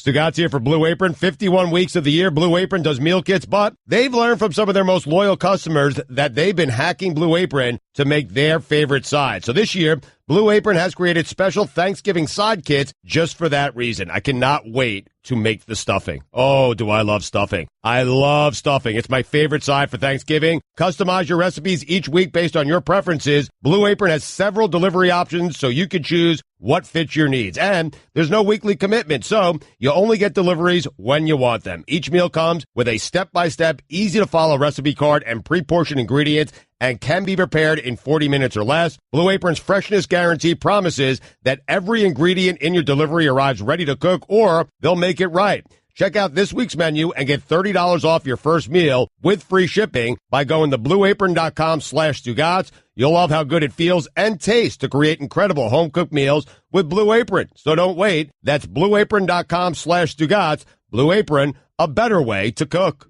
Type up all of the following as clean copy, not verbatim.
Stugatz here for Blue Apron. 51 weeks of the year, Blue Apron does meal kits, but they've learned from some of their most loyal customers that they've been hacking Blue Apron to make their favorite side. So this year, Blue Apron has created special Thanksgiving side kits just for that reason. I cannot wait to make the stuffing. Oh, do I love stuffing. I love stuffing. It's my favorite side for Thanksgiving. Customize your recipes each week based on your preferences. Blue Apron has several delivery options so you can choose what fits your needs. And there's no weekly commitment, so you only get deliveries when you want them. Each meal comes with a step-by-step, easy-to-follow recipe card and pre-portioned ingredients and can be prepared in 40 minutes or less. Blue Apron's freshness guarantee promises that every ingredient in your delivery arrives ready to cook, or they'll make it right. Check out this week's menu and get $30 off your first meal with free shipping by going to blueapron.com/Stugatz. You'll love how good it feels and tastes to create incredible home-cooked meals with Blue Apron. So don't wait. That's blueapron.com/Stugatz. Blue Apron, a better way to cook.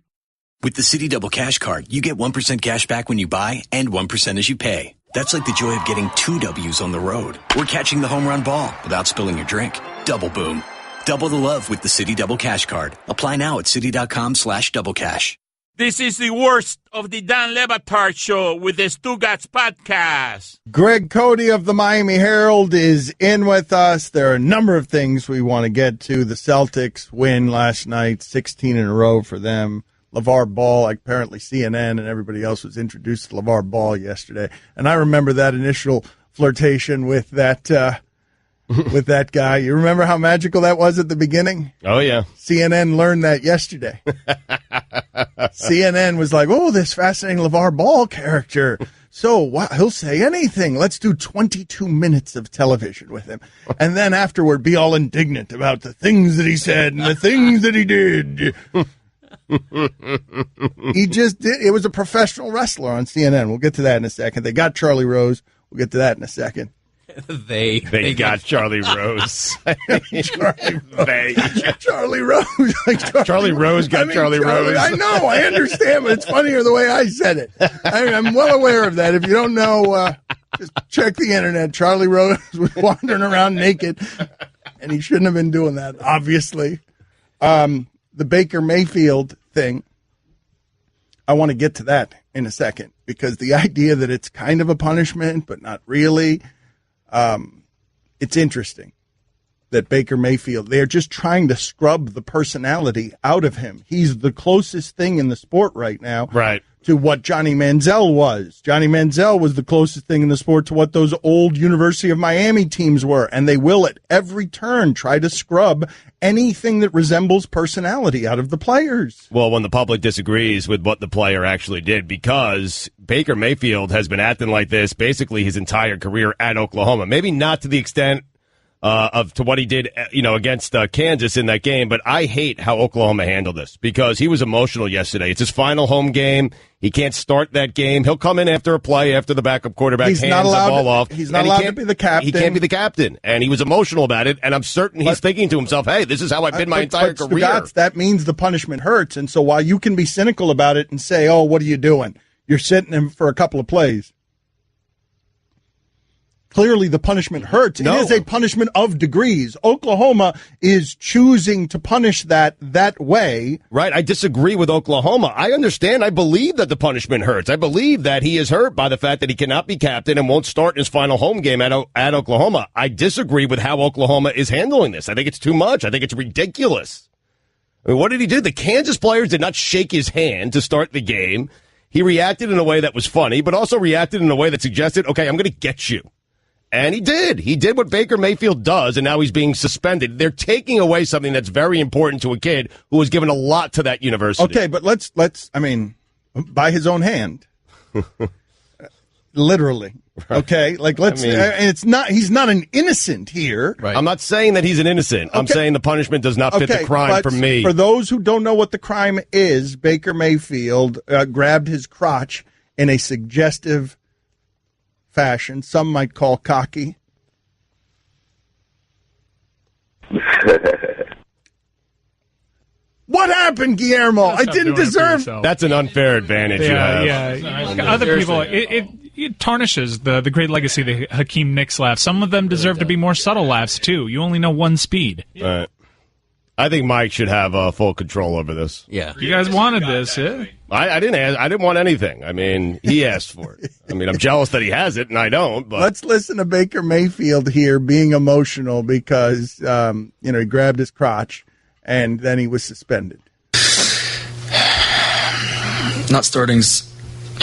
With the Citi Double Cash Card, you get 1% cash back when you buy and 1% as you pay. That's like the joy of getting 2 W's on the road or catching the home run ball without spilling your drink. Double boom. Double the love with the Citi Double Cash Card. Apply now at Citi.com/doublecash. This is the worst of the Dan Le Batard Show with the Stugatz podcast. Greg Cote of the Miami Herald is in with us. There are a number of things we want to get to. The Celtics win last night, 16 in a row for them. LeVar Ball, apparently CNN and everybody else was introduced to LeVar Ball yesterday. And I remember that initial flirtation with that with that guy. You remember how magical that was at the beginning? Oh, yeah. CNN learned that yesterday. CNN was like, oh, this fascinating LeVar Ball character. So he'll say anything. Let's do 22 minutes of television with him. And then afterward, be all indignant about the things that he said and the things that he did. He just did. It was a professional wrestler on CNN. We'll get to that in a second. They got Charlie Rose. We'll get to that in a second. They got Charlie Rose. Charlie Rose. Charlie Rose got Charlie Rose. I know. I understand, but it's funnier the way I said it. I'm well aware of that. If you don't know, just check the internet. Charlie Rose was wandering around naked, and he shouldn't have been doing that, obviously. The Baker Mayfield thing, I want to get to that in a second, because the idea that it's kind of a punishment, but not really, it's interesting that Baker Mayfield, they're just trying to scrub the personality out of him. He's the closest thing in the sport right now to what Johnny Manziel was. Johnny Manziel was the closest thing in the sport to what those old University of Miami teams were, and they will at every turn try to scrub anything that resembles personality out of the players. Well, when the public disagrees with what the player actually did, because Baker Mayfield has been acting like this basically his entire career at Oklahoma. Maybe not to the extent to what he did, against Kansas in that game. But I hate how Oklahoma handled this, because he was emotional yesterday. It's his final home game. He can't start that game. He'll come in after a play, after the backup quarterback hands the ball off. He's not allowed to be the captain. He can't be the captain, and he was emotional about it. And I'm certain he's thinking to himself, "Hey, this is how I've been my entire career." Stugatz, that means the punishment hurts. And so while you can be cynical about it and say, "Oh, what are you doing?" You're sitting him for a couple of plays. Clearly, the punishment hurts. No. It is a punishment of degrees. Oklahoma is choosing to punish that way. Right. I disagree with Oklahoma. I understand. I believe that the punishment hurts. I believe that he is hurt by the fact that he cannot be captain and won't start in his final home game at Oklahoma. I disagree with how Oklahoma is handling this. I think it's too much. I think it's ridiculous. I mean, what did he do? The Kansas players did not shake his hand to start the game. He reacted in a way that was funny, but also reacted in a way that suggested, okay, I'm going to get you. And he did. He did what Baker Mayfield does, and now he's being suspended. They're taking away something that's very important to a kid who was given a lot to that university. Okay, but let's by his own hand. Literally. Okay? He's not an innocent here. Right. I'm not saying that he's an innocent. Okay. I'm saying the punishment does not fit the crime for me. For those who don't know what the crime is, Baker Mayfield grabbed his crotch in a suggestive fashion, some might call cocky. What happened, Guillermo? I didn't deserve. That's an unfair advantage you have. Yeah. Other people, it tarnishes the great legacy of the Hakeem Nicks laugh. Some of them deserve to be more subtle laughs too. You only know one speed. Right. I think Mike should have full control over this. Yeah. You guys wanted this, yeah? I didn't want anything. I mean, he asked for it. I mean, I'm jealous that he has it and I don't. But let's listen to Baker Mayfield here being emotional because he grabbed his crotch and then he was suspended. Not starting's,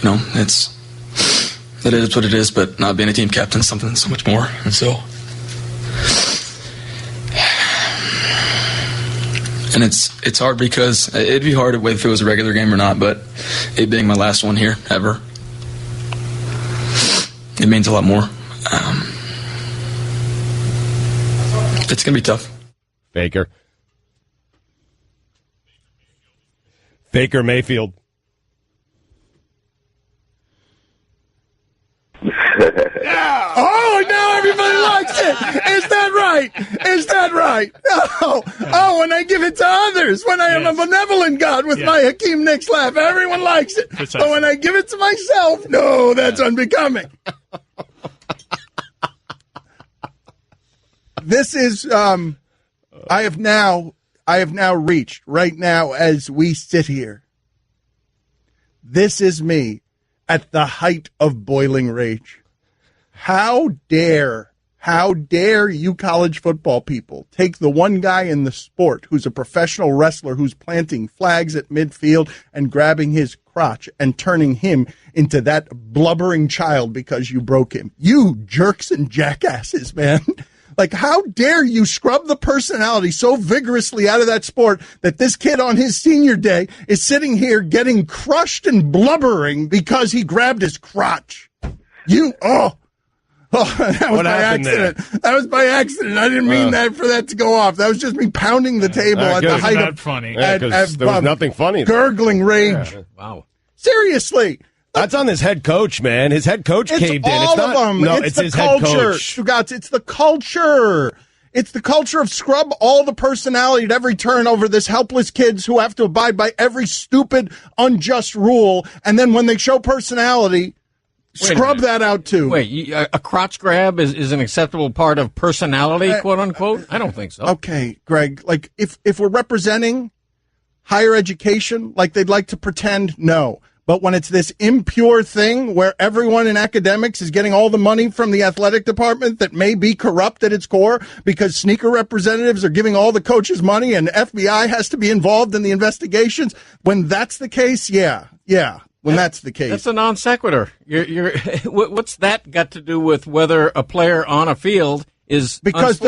it is what it is, but not being a team captain is something so much more. And so, and it's hard because it'd be hard if it was a regular game or not, but it being my last one here ever, it means a lot more. It's going to be tough. Baker Mayfield. Yeah. Oh, now everybody likes it. Is that right? Is that right? Oh, when I give it to others, when I am a benevolent God with my Hakeem Nicks laugh, everyone likes it. Precisely. But when I give it to myself, no, that's unbecoming. This is, I have now reached, right now as we sit here, this is me at the height of boiling rage. How dare you college football people take the one guy in the sport who's a professional wrestler who's planting flags at midfield and grabbing his crotch and turning him into that blubbering child because you broke him. You jerks and jackasses, man. Like, how dare you scrub the personality so vigorously out of that sport that this kid on his senior day is sitting here getting crushed and blubbering because he grabbed his crotch. That was by accident. That was by accident. I didn't mean that for that to go off. That was just me pounding the table at the height of funny. Yeah, there was nothing funny. Gurgling rage. Yeah. Wow. Seriously. That's on his head coach, man. His head coach caved in. All of them. No, it's it's his head coach. It's the culture. It's the culture of scrub all the personality at every turn over this helpless kids who have to abide by every stupid, unjust rule. And then when they show personality, scrub that out too. Wait, a crotch grab is an acceptable part of personality, quote unquote? I don't think so. Okay, Greg, like if we're representing higher education like they'd like to pretend, no. But when it's this impure thing where everyone in academics is getting all the money from the athletic department that may be corrupt at its core because sneaker representatives are giving all the coaches money and FBI has to be involved in the investigations, when that's the case, when that's the case. That's a non sequitur. What's that got to do with whether a player on a field is because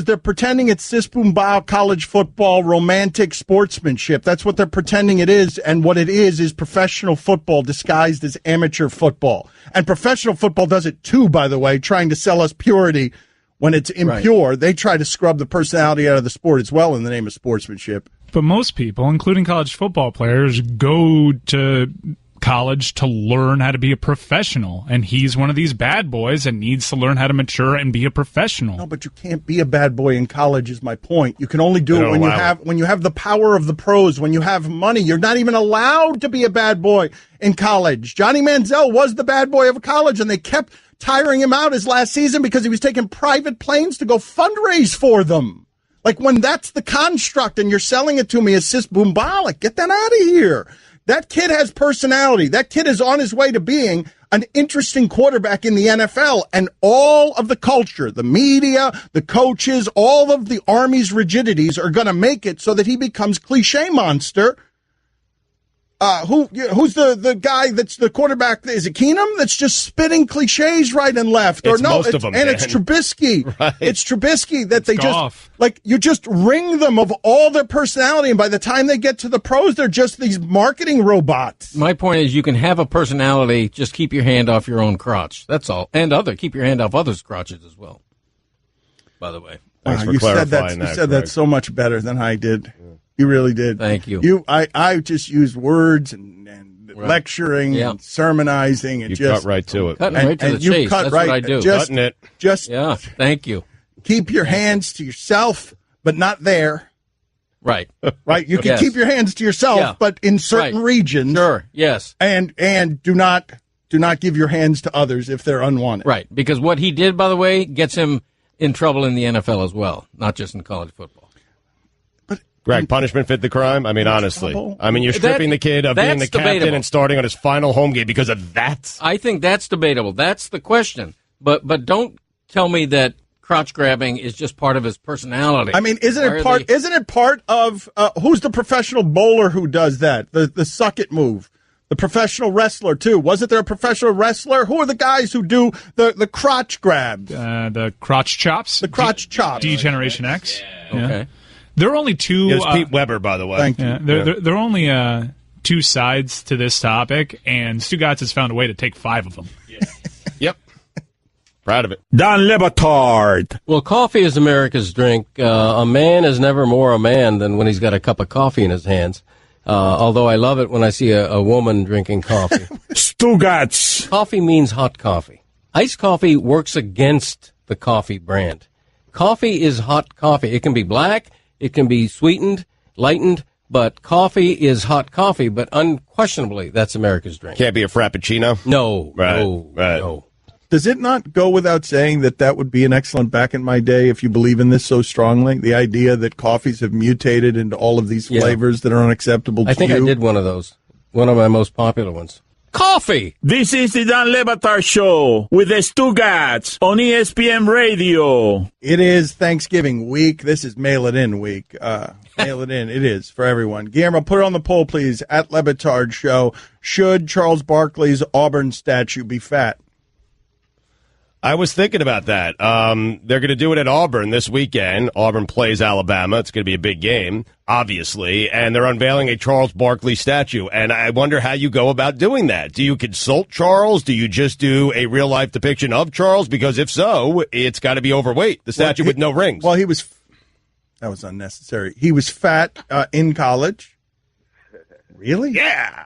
they're pretending it's sis boom bow college football romantic sportsmanship. That's what they're pretending it is, and what it is professional football disguised as amateur football. And professional football does it too, by the way, trying to sell us purity when it's impure. Right. They try to scrub the personality out of the sport as well in the name of sportsmanship. But most people, including college football players, go to college to learn how to be a professional, and he's one of these bad boys that needs to learn how to mature and be a professional. No, but you can't be a bad boy in college is my point. You can only do it when you have the power of the pros, when you have money. You're not even allowed to be a bad boy in college. Johnny Manziel was the bad boy of college, and they kept tiring him out his last season because he was taking private planes to go fundraise for them. Like, when that's the construct and you're selling it to me as sis boom bah, like, get that out of here. That kid has personality. That kid is on his way to being an interesting quarterback in the NFL, and all of the culture, the media, the coaches, all of the Army's rigidities are going to make it so that he becomes cliche monster. Who's the guy that's the quarterback? Is it Keenum that's just spitting cliches right and left? It's most of them, and it's Trubisky. Right. It's Trubisky that they Goff. you just ring them of all their personality, and by the time they get to the pros, they're just these marketing robots. My point is, you can have a personality, just keep your hand off your own crotch. That's all. And keep your hand off others' crotches as well, by the way. Thanks for you clarifying said that. You said that so much better than I did. Yeah. You really did. Thank you. I just used words and lecturing and sermonizing and you just cut right to it. Cutting right to the chase. That's what I do. Cutting it. Thank you. Keep your hands to yourself, but not there. Right. Right. You can keep your hands to yourself, but in certain regions. Sure. Yes. And do not give your hands to others if they're unwanted. Right. Because what he did, by the way, gets him in trouble in the NFL as well, not just in college football. But Greg, punishment fit the crime? I mean, honestly. I mean, you're stripping the kid of being the captain debatable. and starting on his final home game because of that? I think that's debatable. That's the question. But don't tell me that crotch grabbing is just part of his personality. I mean, isn't it part of who's the professional bowler who does that? The suck it move. The professional wrestler too. Wasn't there a professional wrestler? Who are the guys who do the crotch grabs? The crotch chops. The crotch chops. D-Generation X. Yeah. Okay. There are only two. It was Pete Weber, by the way. Thank you. There are only two sides to this topic, and Stugatz has found a way to take 5 of them. Yep. Proud of it. Dan Le Batard. Well, coffee is America's drink. A man is never more a man than when he's got a cup of coffee in his hands. Although I love it when I see a woman drinking coffee. Stugatz. Coffee means hot coffee. Iced coffee works against the coffee brand. Coffee is hot coffee. It can be black. It can be sweetened, lightened, but coffee is hot coffee. But unquestionably, that's America's drink. Can't be a Frappuccino? No, Right, no, right. no. Does it not go without saying that would be an excellent back in my day if you believe in this so strongly? The idea that coffees have mutated into all of these flavors that are unacceptable to you? I think I did one of those. One of my most popular ones. Coffee! This is the Dan Le Batard Show with the Stugatz on ESPN Radio. It is Thanksgiving week. This is Mail It In week. Mail it in. It is for everyone. Guillermo, put it on the poll, please, at Le Batard Show. Should Charles Barkley's Auburn statue be fat? I was thinking about that. They're going to do it at Auburn this weekend. Auburn plays Alabama. It's going to be a big game, obviously, and they're unveiling a Charles Barkley statue. And I wonder how you go about doing that. Do you consult Charles? Do you just do a real-life depiction of Charles? Because if so, it's got to be overweight, the statue with no rings. Well, that was unnecessary. He was fat in college. Really? Yeah.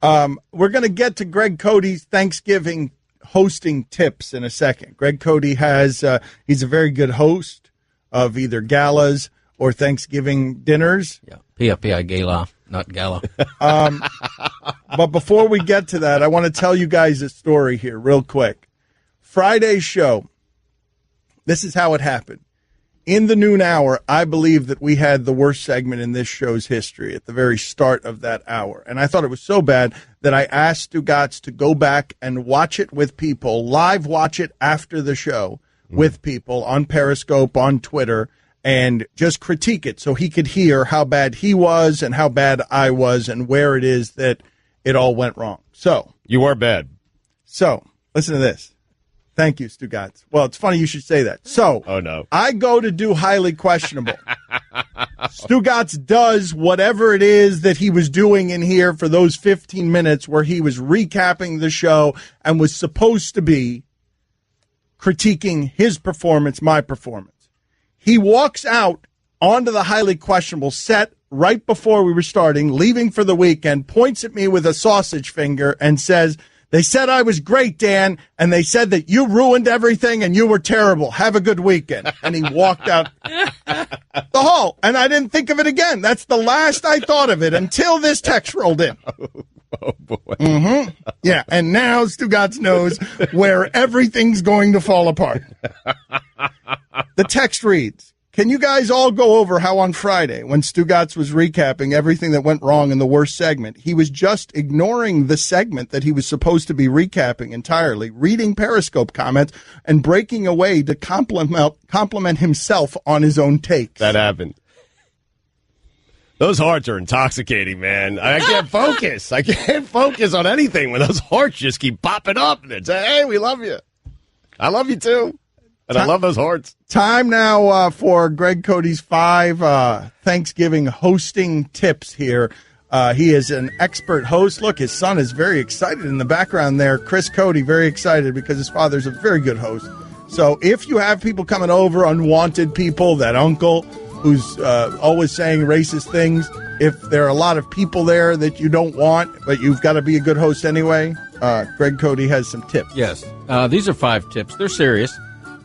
We're going to get to Greg Cote's Thanksgiving hosting tips in a second. Greg Cote he's a very good host of either galas or Thanksgiving dinners. Yeah, PFPI gala, not gala. But before we get to that, I want to tell you guys a story here real quick. Friday's show, this is how it happened. In the noon hour, I believe that we had the worst segment in this show's history at the very start of that hour. And I thought it was so bad that I asked Stugatz to go back and watch it with people, live watch it after the show with people on Periscope, on Twitter, and just critique it so he could hear how bad he was and how bad I was and where it is that it all went wrong. So You were bad. So listen to this. Thank you, Stugatz. Well, it's funny you should say that. So, oh no, I go to do highly questionable. Stugatz does whatever it is that he was doing in here for those 15 minutes where he was recapping the show and was supposed to be critiquing his performance, my performance. He walks out onto the highly questionable set right before we were starting, leaving for the weekend, points at me with a sausage finger and says, "They said I was great, Dan, and they said that you ruined everything and you were terrible. Have a good weekend." And he walked out the hall, and I didn't think of it again. That's the last I thought of it until this text rolled in. Oh, boy. Mm-hmm. Yeah, and now Stugatz knows where everything's going to fall apart. The text reads, "Can you guys all go over how on Friday, when Stugatz was recapping everything that went wrong in the worst segment, he was just ignoring the segment that he was supposed to be recapping entirely, reading Periscope comments, and breaking away to compliment himself on his own takes?" That happened. Those hearts are intoxicating, man. I can't focus. I can't focus on anything when those hearts just keep popping up. And it's, hey, we love you. I love you, too. And I love those hearts. Time now for Greg Cote's 5 Thanksgiving hosting tips here. He is an expert host. Look, his son is very excited in the background there. Chris Cote, very excited because his father's a very good host. So if you have people coming over, unwanted people, that uncle who's always saying racist things, if there are a lot of people there that you don't want, but you've got to be a good host anyway, Greg Cote has some tips. Yes. These are 5 tips. They're serious.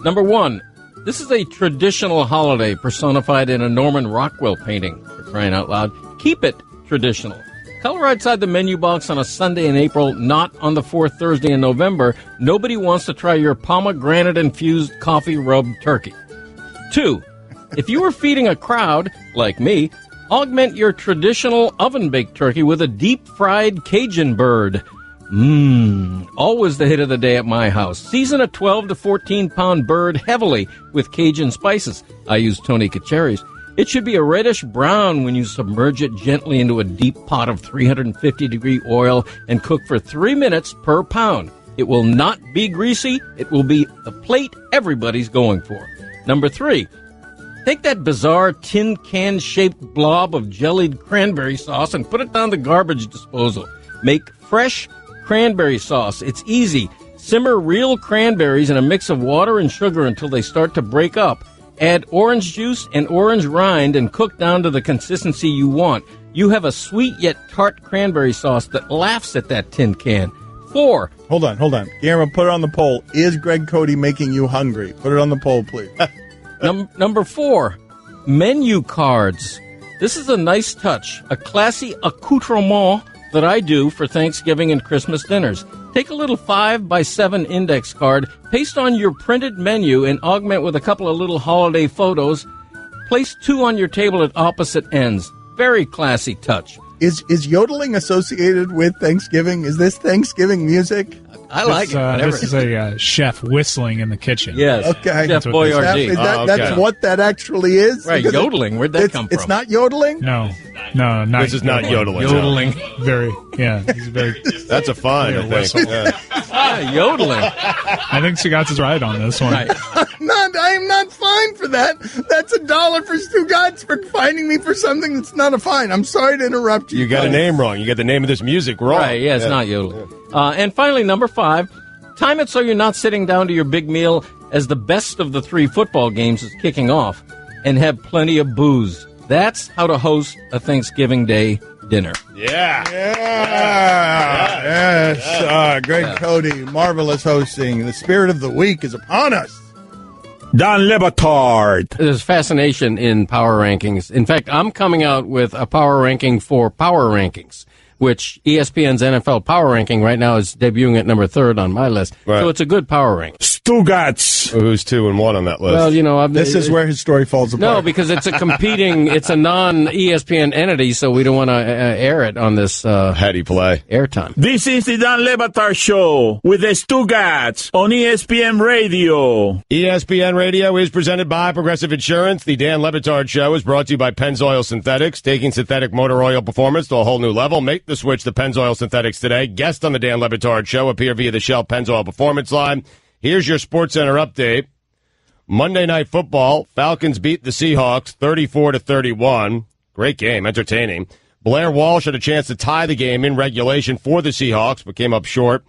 Number 1, this is a traditional holiday personified in a Norman Rockwell painting, for crying out loud. Keep it traditional. Color outside the menu box on a Sunday in April, not on the 4th Thursday in November. Nobody wants to try your pomegranate-infused coffee-rubbed turkey. 2, If you were feeding a crowd, like me, augment your traditional oven-baked turkey with a deep-fried Cajun bird. Always the hit of the day at my house. Season a 12 to 14-pound bird heavily with Cajun spices. I use Tonica cherries. It should be a reddish brown when you submerge it gently into a deep pot of 350-degree oil and cook for 3 minutes per pound. It will not be greasy. It will be the plate everybody's going for. Number 3, take that bizarre tin can-shaped blob of jellied cranberry sauce and put it down the garbage disposal. Make fresh cranberry sauce. It's easy. Simmer real cranberries in a mix of water and sugar until they start to break up. Add orange juice and orange rind and cook down to the consistency you want. You have a sweet yet tart cranberry sauce that laughs at that tin can. 4. Hold on. Guillermo, put it on the poll. Is Greg Cote making you hungry? Put it on the poll, please. Number 4, menu cards. This is a nice touch, a classy accoutrement that I do for Thanksgiving and Christmas dinners. Take a little 5x7 index card, paste on your printed menu, and augment with a couple of little holiday photos. Place 2 on your table at opposite ends. Very classy touch. Is yodeling associated with Thanksgiving? Is this Thanksgiving music? I like it. This is a chef whistling in the kitchen. Yes. Okay. Chef Boyardee. That's what that actually is? Right, Because yodeling. Where'd that come from? It's not yodeling? No, not This is not yodeling. Yodeling. Very, yeah. He's very. That's a fine, I think. Yeah. Yeah, yodeling. I think Stugotz is right on this one. Right. I am not fined for that. That's $1 for Stugotz for finding me for something that's not a fine. I'm sorry to interrupt you. You got a name wrong. You got the name of this music wrong. Right, yeah, it's not yodeling. And finally, number 5, time it so you're not sitting down to your big meal as the best of the 3 football games is kicking off, and have plenty of booze. That's how to host a Thanksgiving Day dinner. Yeah. Yes. Greg Cote, marvelous hosting. The spirit of the week is upon us. Dan Batard. There's fascination in power rankings. In fact, I'm coming out with a power ranking for power rankings, which ESPN's NFL power ranking right now is debuting at number 3rd on my list. Right. So it's a good power ranking. Stugotz. Who's 2 and 1 on that list? Well, This is where his story falls apart. No, because it's a non-ESPN entity, so we don't want to air it on this How'd he play? airtime. This is the Dan Batard Show with the Stugotz on ESPN Radio. ESPN Radio is presented by Progressive Insurance. The Dan Le Batard Show is brought to you by Pennzoil Synthetics, taking synthetic motor oil performance to a whole new level. Make the switch to Pennzoil Synthetics today. Guest on the Dan Le Batard Show appear via the Shell Pennzoil Performance line. Here's your SportsCenter update. Monday Night Football, Falcons beat the Seahawks 34-31. Great game, entertaining. Blair Walsh had a chance to tie the game in regulation for the Seahawks, but came up short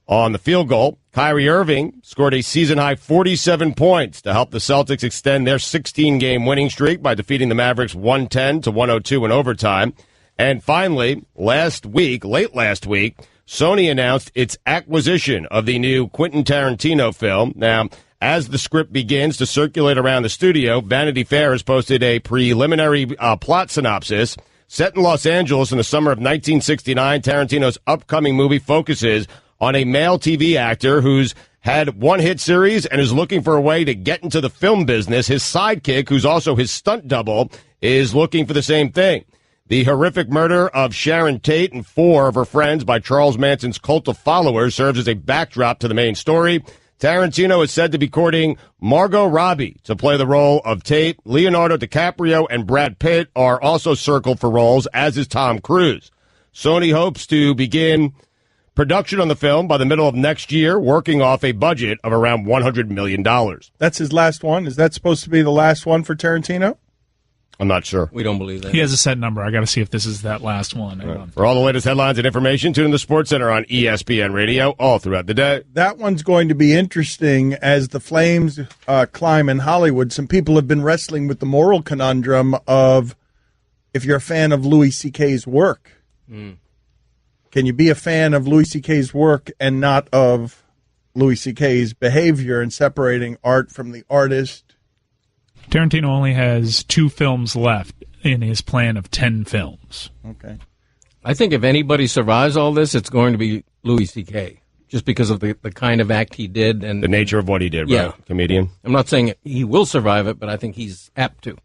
on the field goal. Kyrie Irving scored a season-high 47 points to help the Celtics extend their 16-game winning streak by defeating the Mavericks 110-102 in overtime. And finally, late last week, Sony announced its acquisition of the new Quentin Tarantino film. Now, as the script begins to circulate around the studio, Vanity Fair has posted a preliminary plot synopsis. Set in Los Angeles in the summer of 1969, Tarantino's upcoming movie focuses on a male TV actor who's had one hit series and is looking for a way to get into the film business. His sidekick, who's also his stunt double, is looking for the same thing. The horrific murder of Sharon Tate and 4 of her friends by Charles Manson's cult of followers serves as a backdrop to the main story. Tarantino is said to be courting Margot Robbie to play the role of Tate. Leonardo DiCaprio and Brad Pitt are also circled for roles, as is Tom Cruise. Sony hopes to begin production on the film by the middle of next year, working off a budget of around $100 million. That's his last one? Is that supposed to be the last one for Tarantino? I'm not sure. We don't believe that. He has a set number. I got to see if this is that last one. Right. For all the latest headlines and information, tune in to SportsCenter on ESPN Radio all throughout the day. That one's going to be interesting as the flames climb in Hollywood. Some people have been wrestling with the moral conundrum of if you're a fan of Louis C.K.'s work. Can you be a fan of Louis C.K.'s work and not of Louis C.K.'s behavior and separating art from the artist? Tarantino only has 2 films left in his plan of 10 films. Okay. I think if anybody survives all this, it's going to be Louis C.K. just because of the kind of act he did and The nature of what he did, Yeah. right? Comedian. I'm not saying he will survive it, but I think he's apt to.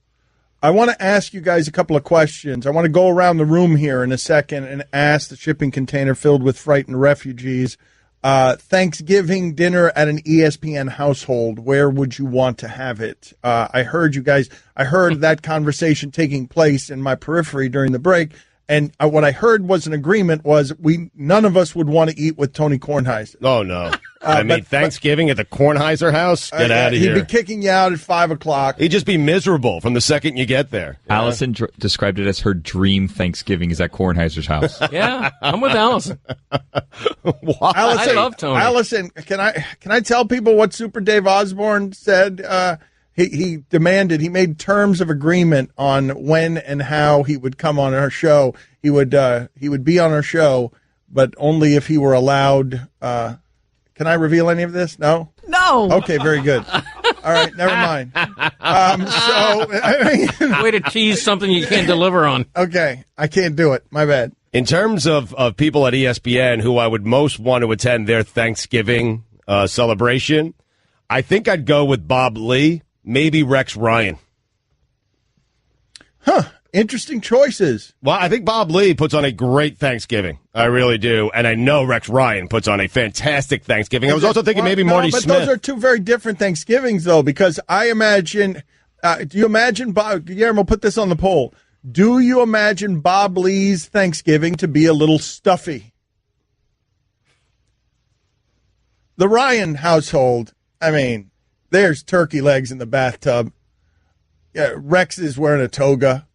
I want to ask you guys a couple of questions. I want to go around the room here in a second and ask the shipping container filled with frightened refugees. Thanksgiving dinner at an ESPN household, where would you want to have it? I heard that conversation taking place in my periphery during the break. And what I heard was an agreement was none of us would want to eat with Tony Kornheiser. Oh, no. Thanksgiving at the Kornheiser house? Get out of here. He'd be kicking you out at 5 o'clock. He'd just be miserable from the second you get there. Yeah. Allison described it as her dream Thanksgiving is at Kornheiser's house. Yeah, I'm with Allison. Why? I love Tony. Allison, can I tell people what Super Dave Osborne said? He made terms of agreement on when and how he would come on our show. He would be on our show, but only if he were allowed. Can I reveal any of this? No? No. Okay, very good. All right, never mind. Way to tease something you can't deliver on. Okay, I can't do it. My bad. In terms of people at ESPN who I would most want to attend their Thanksgiving celebration, I think I'd go with Bob Lee, maybe Rex Ryan. Interesting choices. Well, I think Bob Lee puts on a great Thanksgiving. I really do. And I know Rex Ryan puts on a fantastic Thanksgiving. I was also thinking maybe Marty but Smith. Those are two very different Thanksgivings, though, because I imagine, do you imagine, Guillermo, put this on the poll. Do you imagine Bob Lee's Thanksgiving to be a little stuffy? The Ryan household, I mean, there's turkey legs in the bathtub. Yeah, Rex is wearing a toga.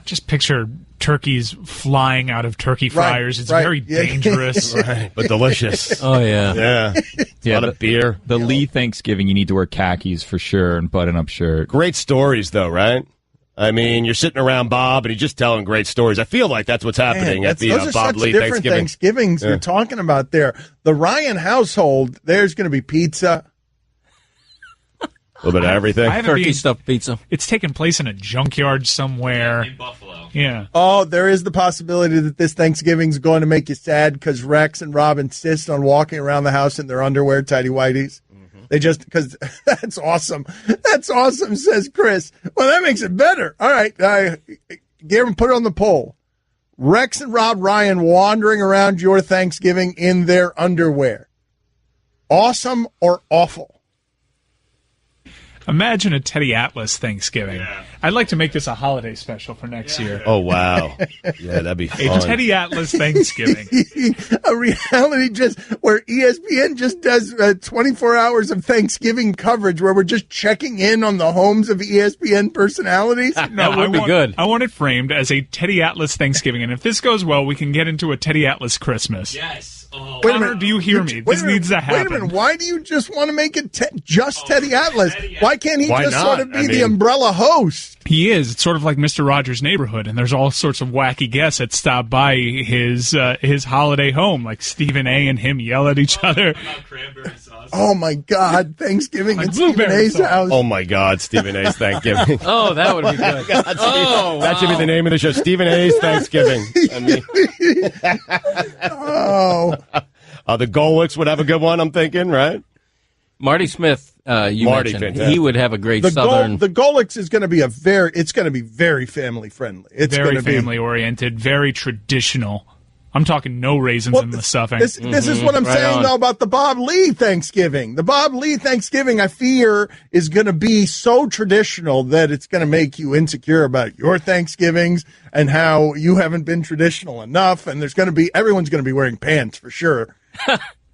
Just picture turkeys flying out of turkey fryers. It's very dangerous. Right, but delicious. Oh, yeah. Yeah. A lot of beer. The Lee Thanksgiving, you need to wear khakis for sure and button-up shirt. Great stories, though, right? I mean, you're sitting around Bob, and he's just telling great stories. I feel like that's what's happening at the those are Bob such Lee different Thanksgiving. Thanksgivings you're talking about there. The Ryan household, there's going to be pizza. A little bit of everything. Turkey stuffed pizza. It's taking place in a junkyard somewhere. In Buffalo. Yeah. Oh, there is the possibility that this Thanksgiving's going to make you sad because Rex and Rob insist on walking around the house in their underwear, tidy whities. They just, because that's awesome. That's awesome, says Chris. Well, that makes it better. All right. Gavin, put it on the poll. Rex and Rob Ryan wandering around your Thanksgiving in their underwear. Awesome or awful? Imagine a Teddy Atlas Thanksgiving. Yeah. I'd like to make this a holiday special for next year. Oh, wow. Yeah, that'd be fun. A Teddy Atlas Thanksgiving. A reality just where ESPN just does 24 hours of Thanksgiving coverage where we're just checking in on the homes of ESPN personalities. No, that would be good. I want it framed as a Teddy Atlas Thanksgiving, and if this goes well, we can get into a Teddy Atlas Christmas. Yes. Oh. Wait a Connor, minute. do you hear me? This needs to happen. Wait a minute. Why do you just want to make it just Teddy Atlas? Teddy Why can't he Why just not? sort of be I the mean- umbrella host? He is. It's sort of like Mr. Rogers' Neighborhood, and there's all sorts of wacky guests that stop by his holiday home, like Stephen A. and him yell at each other. Cranberry sauce. Oh, my God. Thanksgiving Like at Stephen blueberry A's sauce. house. Oh, my God, Stephen A's Thanksgiving. Oh, that would be good. That should be the name of the show, Stephen A's Thanksgiving. I mean, Oh. the Golics would have a good one, I'm thinking, right? Marty Smith, you Marty, mentioned. fantastic. He would have a great The Southern... Golics is going to be very family friendly. It's Very going to be family oriented, very traditional. I'm talking no raisins in the stuffing. This is what I'm Right saying, on. though, about the Bob Lee Thanksgiving. The Bob Lee Thanksgiving, I fear, is going to be so traditional that it's going to make you insecure about your Thanksgivings and how you haven't been traditional enough. And everyone's going to be wearing pants for sure.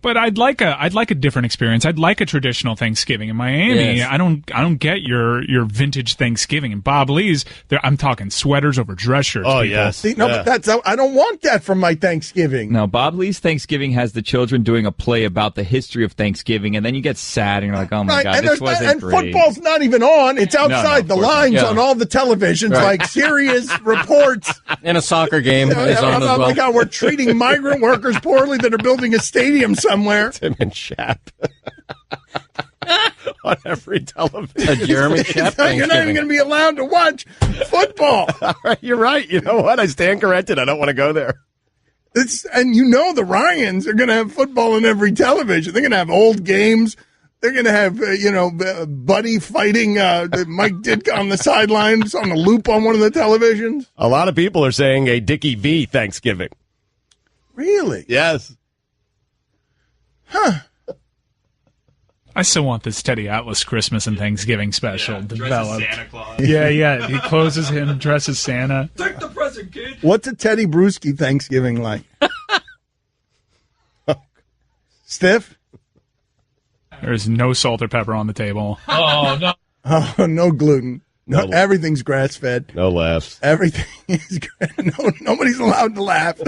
But I'd like a different experience. I'd like a traditional Thanksgiving in Miami. Yes. I don't get your vintage Thanksgiving. And Bob Lee's, I'm talking sweaters over dress shirts. Oh, people. yes. See, no, Yeah. but I don't want that from my Thanksgiving. No, Bob Lee's Thanksgiving has the children doing a play about the history of Thanksgiving, and then you get sad and you're like, oh my Right, God, and this wasn't great. football's not even on. It's outside of the course not. lines Yeah. on all the televisions, Right. like Sirius reports. And a soccer game is on as Oh my well. God, we're treating migrant workers poorly that are building a stadium somewhere. Tim and Shap. On every television. A Jeremy Shep You're not even going to be allowed to watch football. All right, you're right. You know what? I stand corrected. I don't want to go there. And the Ryans are going to have football on every television. They're going to have old games. They're going to have, Buddy fighting Mike Ditka on the sidelines on a loop on one of the televisions. A lot of people are saying a Dickie V Thanksgiving. Really? Yes. Huh. I still want this Teddy Atlas Christmas and Thanksgiving special developed. Santa Claus. Yeah. He closes him, dresses Santa. Take the present, kid. What's a Teddy Bruschi Thanksgiving like? Stiff? There's no salt or pepper on the table. Oh, no. Oh, no gluten. No, everything's grass-fed. No laughs. Everything is nobody's allowed to laugh.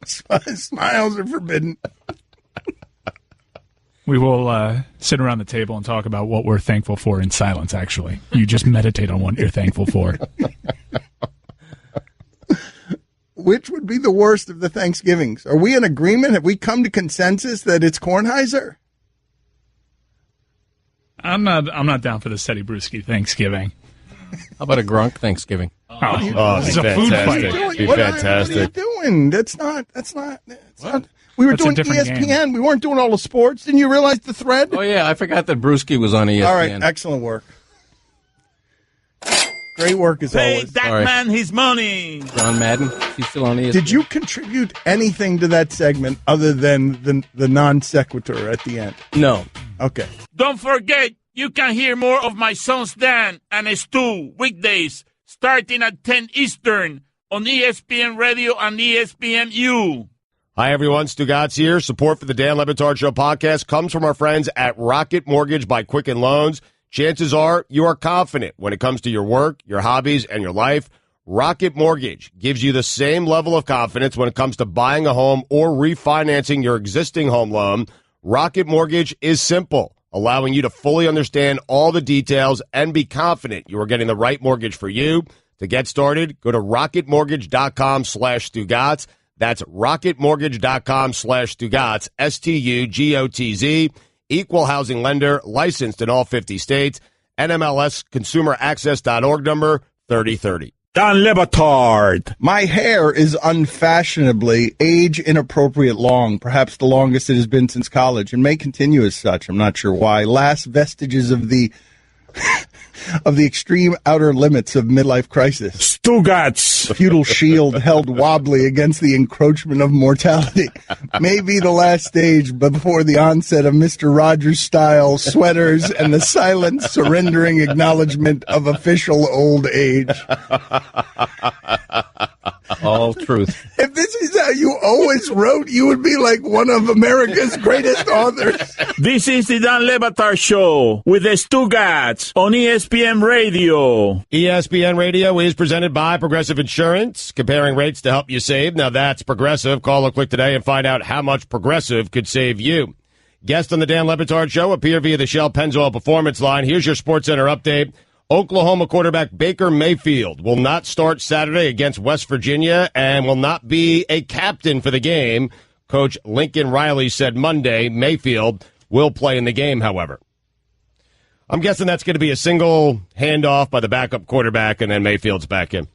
Smiles are forbidden. We will sit around the table and talk about what we're thankful for in silence, actually. You just meditate on what you're thankful for. Which would be the worst of the Thanksgivings? Are we in agreement? Have we come to consensus that it's Kornheiser? I'm not down for the Teddy Bruschi Thanksgiving. How about a Gronk Thanksgiving? This is a food fight. Be fantastic. What are you doing? That's not. We were doing ESPN. Game. We weren't doing all the sports. Didn't you realize the thread? Oh, yeah, I forgot that Bruschi was on ESPN. All right, excellent work. Great work as Pay always. that man his money. John Madden, he's still on ESPN. Did you contribute anything to that segment other than the non sequitur at the end? No. Okay. Don't forget, you can hear more of my sons Dan and Stu weekdays starting at 10 Eastern on ESPN Radio and ESPNU. Hi, everyone. Stugatz here. Support for the Dan Le Batard Show podcast comes from our friends at Rocket Mortgage by Quicken Loans. Chances are you are confident when it comes to your work, your hobbies, and your life. Rocket Mortgage gives you the same level of confidence when it comes to buying a home or refinancing your existing home loan. Rocket Mortgage is simple, allowing you to fully understand all the details and be confident you are getting the right mortgage for you. To get started, go to rocketmortgage.com/Stugatz. That's rocketmortgage.com/Stugatz, STUGOTZ. Equal housing lender, licensed in all 50 states. NMLS consumeraccess.org number 3030. Dan Le Batard. My hair is unfashionably age-inappropriate long, perhaps the longest it has been since college, and may continue as such. I'm not sure why. Last vestiges of the extreme outer limits of midlife crisis. Stugatz. Feudal shield held wobbly against the encroachment of mortality. Maybe the last stage before the onset of Mr. Rogers-style sweaters and the silent, surrendering acknowledgement of official old age. All truth. If this is how you always wrote, you would be like one of America's greatest authors. This is the Dan Le Batard Show with the Stugatz on ESPN Radio. ESPN Radio is presented by Progressive Insurance, comparing rates to help you save. Now that's Progressive. Call or click today and find out how much Progressive could save you. Guest on the Dan Le Batard Show appear via the Shell Pennzoil Performance Line. Here's your SportsCenter update. Oklahoma quarterback Baker Mayfield will not start Saturday against West Virginia and will not be a captain for the game. Coach Lincoln Riley said Monday Mayfield will play in the game, however. I'm guessing that's going to be a single handoff by the backup quarterback, and then Mayfield's back in.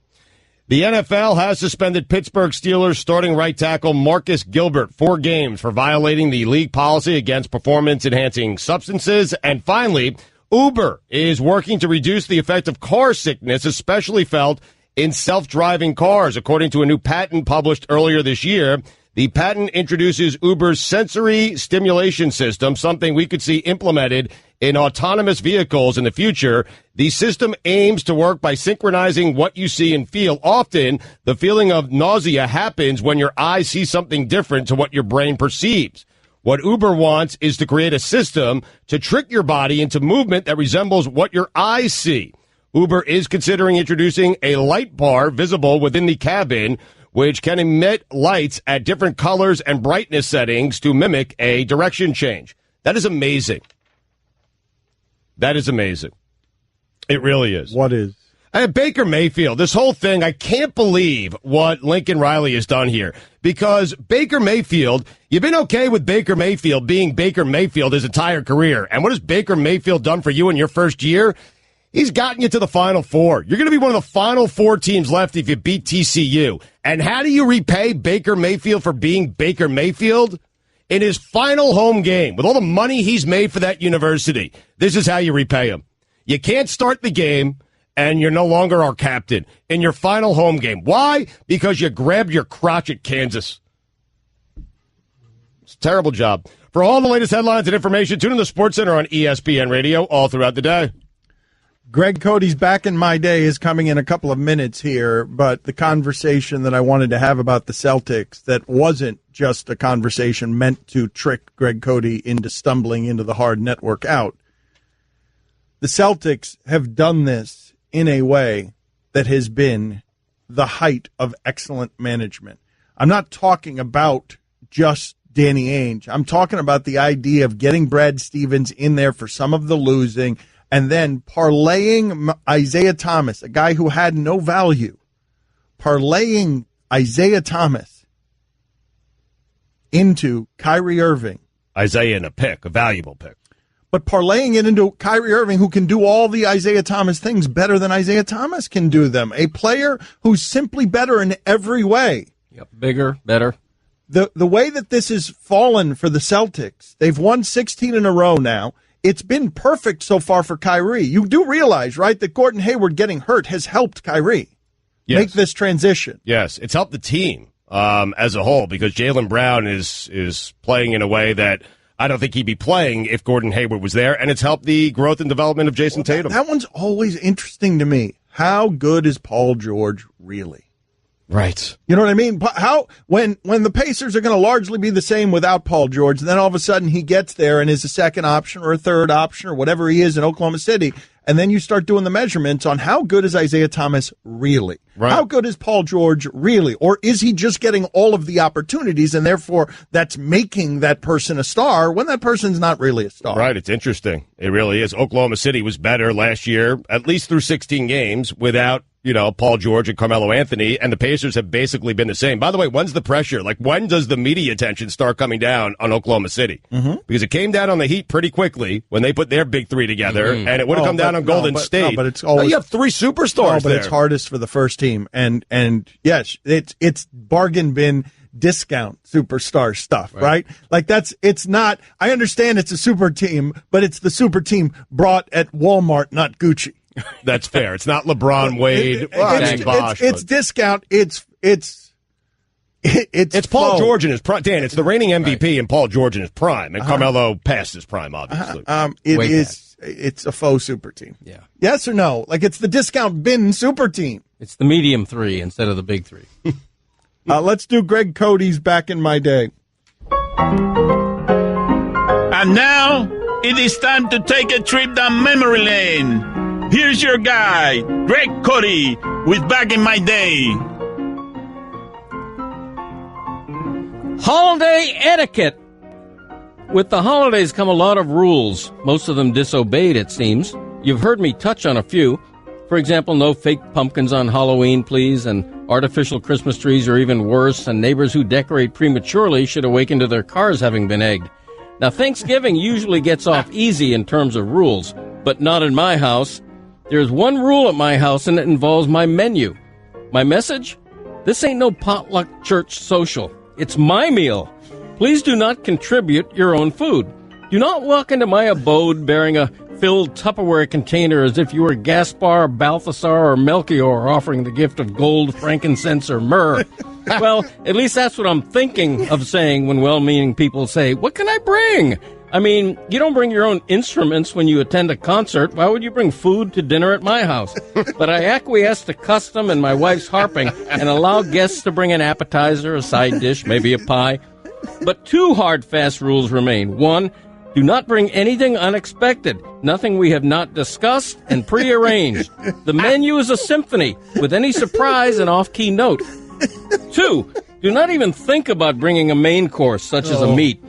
The NFL has suspended Pittsburgh Steelers starting right tackle Marcus Gilbert 4 games for violating the league policy against performance-enhancing substances. And finally, Uber is working to reduce the effect of car sickness, especially felt in self-driving cars. According to a new patent published earlier this year, the patent introduces Uber's sensory stimulation system, something we could see implemented in autonomous vehicles in the future. The system aims to work by synchronizing what you see and feel. Often, the feeling of nausea happens when your eyes see something different to what your brain perceives. What Uber wants is to create a system to trick your body into movement that resembles what your eyes see. Uber is considering introducing a light bar visible within the cabin, which can emit lights at different colors and brightness settings to mimic a direction change. That is amazing. That is amazing. It really is. What is? Baker Mayfield, this whole thing, I can't believe what Lincoln Riley has done here. Because Baker Mayfield, you've been okay with Baker Mayfield being Baker Mayfield his entire career. And what has Baker Mayfield done for you in your first year? He's gotten you to the Final Four. You're going to be one of the Final Four teams left if you beat TCU. And how do you repay Baker Mayfield for being Baker Mayfield? In his final home game, with all the money he's made for that university, this is how you repay him. You can't start the game, and you're no longer our captain in your final home game. Why? Because you grabbed your crotch at Kansas. It's a terrible job. For all the latest headlines and information, tune in to the Sports Center on ESPN Radio all throughout the day. Greg Cote's Back in My Day is coming in a couple of minutes here, but the conversation that I wanted to have about the Celtics that wasn't just a conversation meant to trick Greg Cote into stumbling into the hard network out. The Celtics have done this in a way that has been the height of excellent management. I'm not talking about just Danny Ainge. I'm talking about the idea of getting Brad Stevens in there for some of the losing and then parlaying Isaiah Thomas, a guy who had no value, parlaying Isaiah Thomas into Kyrie Irving. Isaiah in a pick, a valuable pick. But parlaying it into Kyrie Irving, who can do all the Isaiah Thomas things better than Isaiah Thomas can do them. A player who's simply better in every way. Yep, bigger, better. The way that this has fallen for the Celtics, they've won 16 in a row now. It's been perfect so far for Kyrie. You do realize, right, that Gordon Hayward getting hurt has helped Kyrie make this transition. Yes, it's helped the team as a whole because Jaylen Brown is playing in a way that I don't think he'd be playing if Gordon Hayward was there, and it's helped the growth and development of Jason Tatum. That one's always interesting to me. How good is Paul George really? Right. You know what I mean? How when the Pacers are going to largely be the same without Paul George, and then all of a sudden he gets there and is a second option or a third option or whatever he is in Oklahoma City, and then you start doing the measurements on how good is Isaiah Thomas really? Right. How good is Paul George really? Or is he just getting all of the opportunities and therefore that's making that person a star when that person's not really a star? Right. It's interesting. It really is. Oklahoma City was better last year, at least through 16 games, without Paul George and Carmelo Anthony, and the Pacers have basically been the same. By the way, when's the pressure? Like, when does the media attention start coming down on Oklahoma City? Mm-hmm. Because it came down on the Heat pretty quickly when they put their big three together, and it would have come down on Golden State. No, but it's always, you have three superstars but there. It's hardest for the first team. And yes, it's bargain bin discount superstar stuff, right? Like it's not, I understand it's a super team, but it's the super team brought at Walmart, not Gucci. That's fair. It's not LeBron, Wade, it's discount. It's Paul George in his prime. Dan, it's the reigning MVP and Paul George in his prime, and Carmelo past his prime, obviously. It's a faux super team. Yeah. Yes or no? Like it's the discount bin super team. It's the medium three instead of the big three. Let's do Greg Cote's Back in My Day. And now it is time to take a trip down memory lane. Here's your guy, Greg Cote, with Back in My Day. Holiday etiquette. With the holidays come a lot of rules, most of them disobeyed, it seems. You've heard me touch on a few. For example, no fake pumpkins on Halloween, please, and artificial Christmas trees are even worse, and neighbors who decorate prematurely should awaken to their cars having been egged. Now, Thanksgiving usually gets off easy in terms of rules, but not in my house. There's one rule at my house, and it involves my menu. My message? This ain't no potluck church social. It's my meal. Please do not contribute your own food. Do not walk into my abode bearing a filled Tupperware container as if you were Gaspar, Balthasar, or Melchior offering the gift of gold, frankincense, or myrrh. Well, at least that's what I'm thinking of saying when well-meaning people say, "What can I bring?" I mean, you don't bring your own instruments when you attend a concert. Why would you bring food to dinner at my house? But I acquiesce to custom and my wife's harping and allow guests to bring an appetizer, a side dish, maybe a pie. But two hard, fast rules remain. One, do not bring anything unexpected, nothing we have not discussed and prearranged. The menu is a symphony with any surprise and off-key note. Two, do not even think about bringing a main course such as a meat.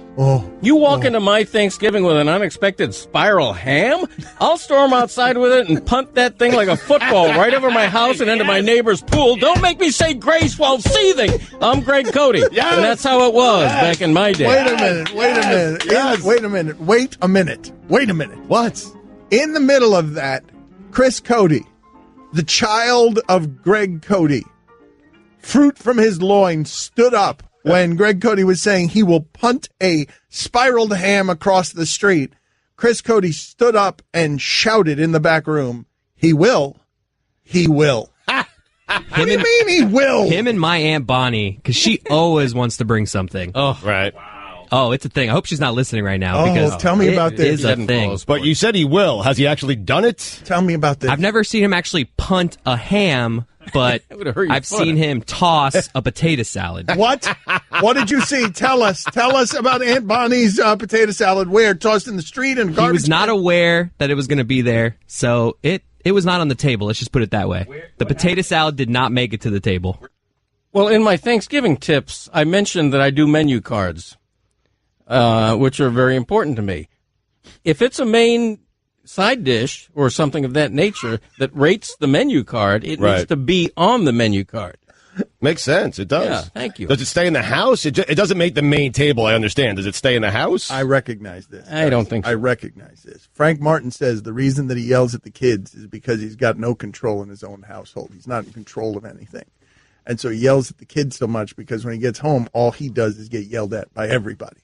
You walk into my Thanksgiving with an unexpected spiral ham? I'll storm outside with it and punt that thing like a football right over my house and into my neighbor's pool. Don't make me say grace while seething. I'm Greg Cote, and that's how it was back in my day. Wait a minute. Wait a minute. What? In the middle of that, Chris Cote, the child of Greg Cote, fruit from his loins, stood up when Greg Cote was saying he will punt a spiraled ham across the street. Chris Cote stood up and shouted in the back room, he will. He will. What do you mean he will? Him and my Aunt Bonnie, because she always wants to bring something. Oh, right. Oh, it's a thing. I hope she's not listening right now. Because tell me about this. It is a thing. But you said he will. Has he actually done it? Tell me about this. I've never seen him actually punt a ham, but I've seen him toss a potato salad. What? What did you see? Tell us. Tell us about Aunt Bonnie's potato salad. Where? Tossed in the street and garbage? He was not aware that it was going to be there, so it was not on the table. Let's just put it that way. The potato salad did not make it to the table. Well, in my Thanksgiving tips, I mentioned that I do menu cards, which are very important to me. If it's a main side dish or something of that nature that rates the menu card, it needs to be on the menu card. Makes sense. It does. Yeah, thank you. Does it stay in the house? It doesn't make the main table, I understand. Does it stay in the house? I recognize this. I don't think so. I recognize this. Frank Martin says the reason that he yells at the kids is because he's got no control in his own household. He's not in control of anything. And so he yells at the kids so much because when he gets home, all he does is get yelled at by everybody.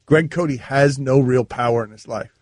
Greg Cote has no real power in his life.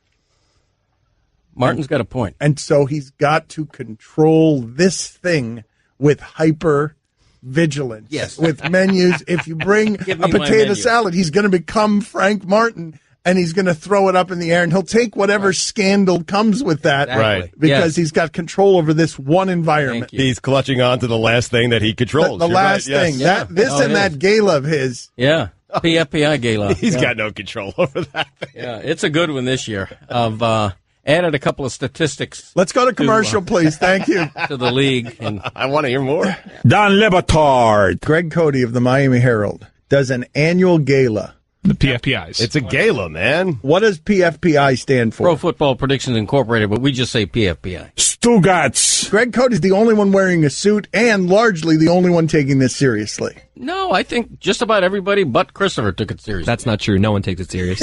Martin's got a point. And so he's got to control this thing with hyper vigilance. Yes. With menus. If you bring a potato salad, he's going to become Frank Martin, and he's going to throw it up in the air, and he'll take whatever scandal comes with that. Exactly. Right. Because he's got control over this one environment. He's clutching on to the last thing that he controls. The last thing. Yes. That gala of his. Yeah. PFPI gala. He's got no control over that thing. Yeah, it's a good one this year. I've added a couple of statistics. Let's go to commercial, please. Thank you. To the league. And I want to hear more. Don Batard. Greg Cote of the Miami Herald does an annual gala. The PFPIs. It's a gala, man. What does PFPI stand for? Pro Football Predictions Incorporated, but we just say PFPI. Stugats. Greg Cote is the only one wearing a suit and largely the only one taking this seriously. No, I think just about everybody but Christopher took it seriously. That's not true. No one takes it serious.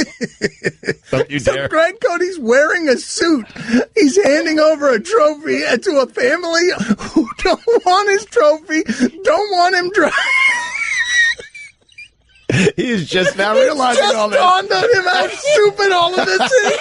Don't you dare. So Greg Cote's wearing a suit. He's handing over a trophy to a family who don't want his trophy, don't want him driving. He's just now realizing all this. Dawned on him how stupid all of this is.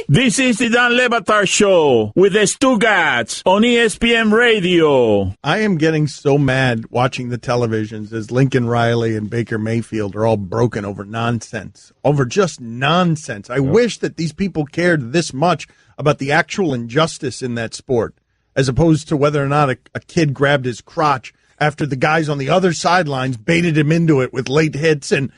This is the Don Batard Show with the Stugats on ESPN Radio. I am getting so mad watching the televisions as Lincoln Riley and Baker Mayfield are all broken over nonsense, over just nonsense. I wish that these people cared this much about the actual injustice in that sport, as opposed to whether or not a kid grabbed his crotch after the guys on the other sidelines baited him into it with late hits and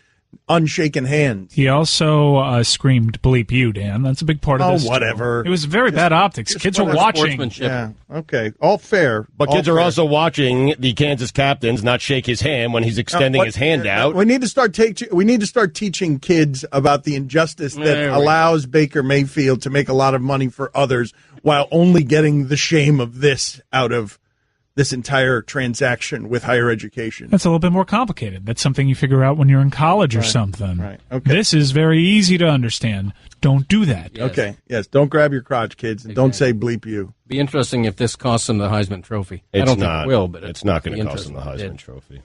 unshaken hands. He also screamed, bleep you, Dan. That's a big part of this. Oh, whatever. It was very bad optics. Kids were watching. Yeah, okay. All fair. But kids are also watching the Kansas Captains not shake his hand when he's extending his hand out. We need to start teaching kids about the injustice that allows Baker Mayfield to make a lot of money for others while only getting the shame of this out of this entire transaction with higher education. That's a little bit more complicated. That's something you figure out when you're in college or something. Right. Okay. This is very easy to understand. Don't do that. Yes. Okay. Yes. Don't grab your crotch, kids, and don't say bleep you. Be interesting if this costs him the Heisman Trophy. It's I don't not. think it will, but it's not going to cost him the interesting. Heisman Trophy.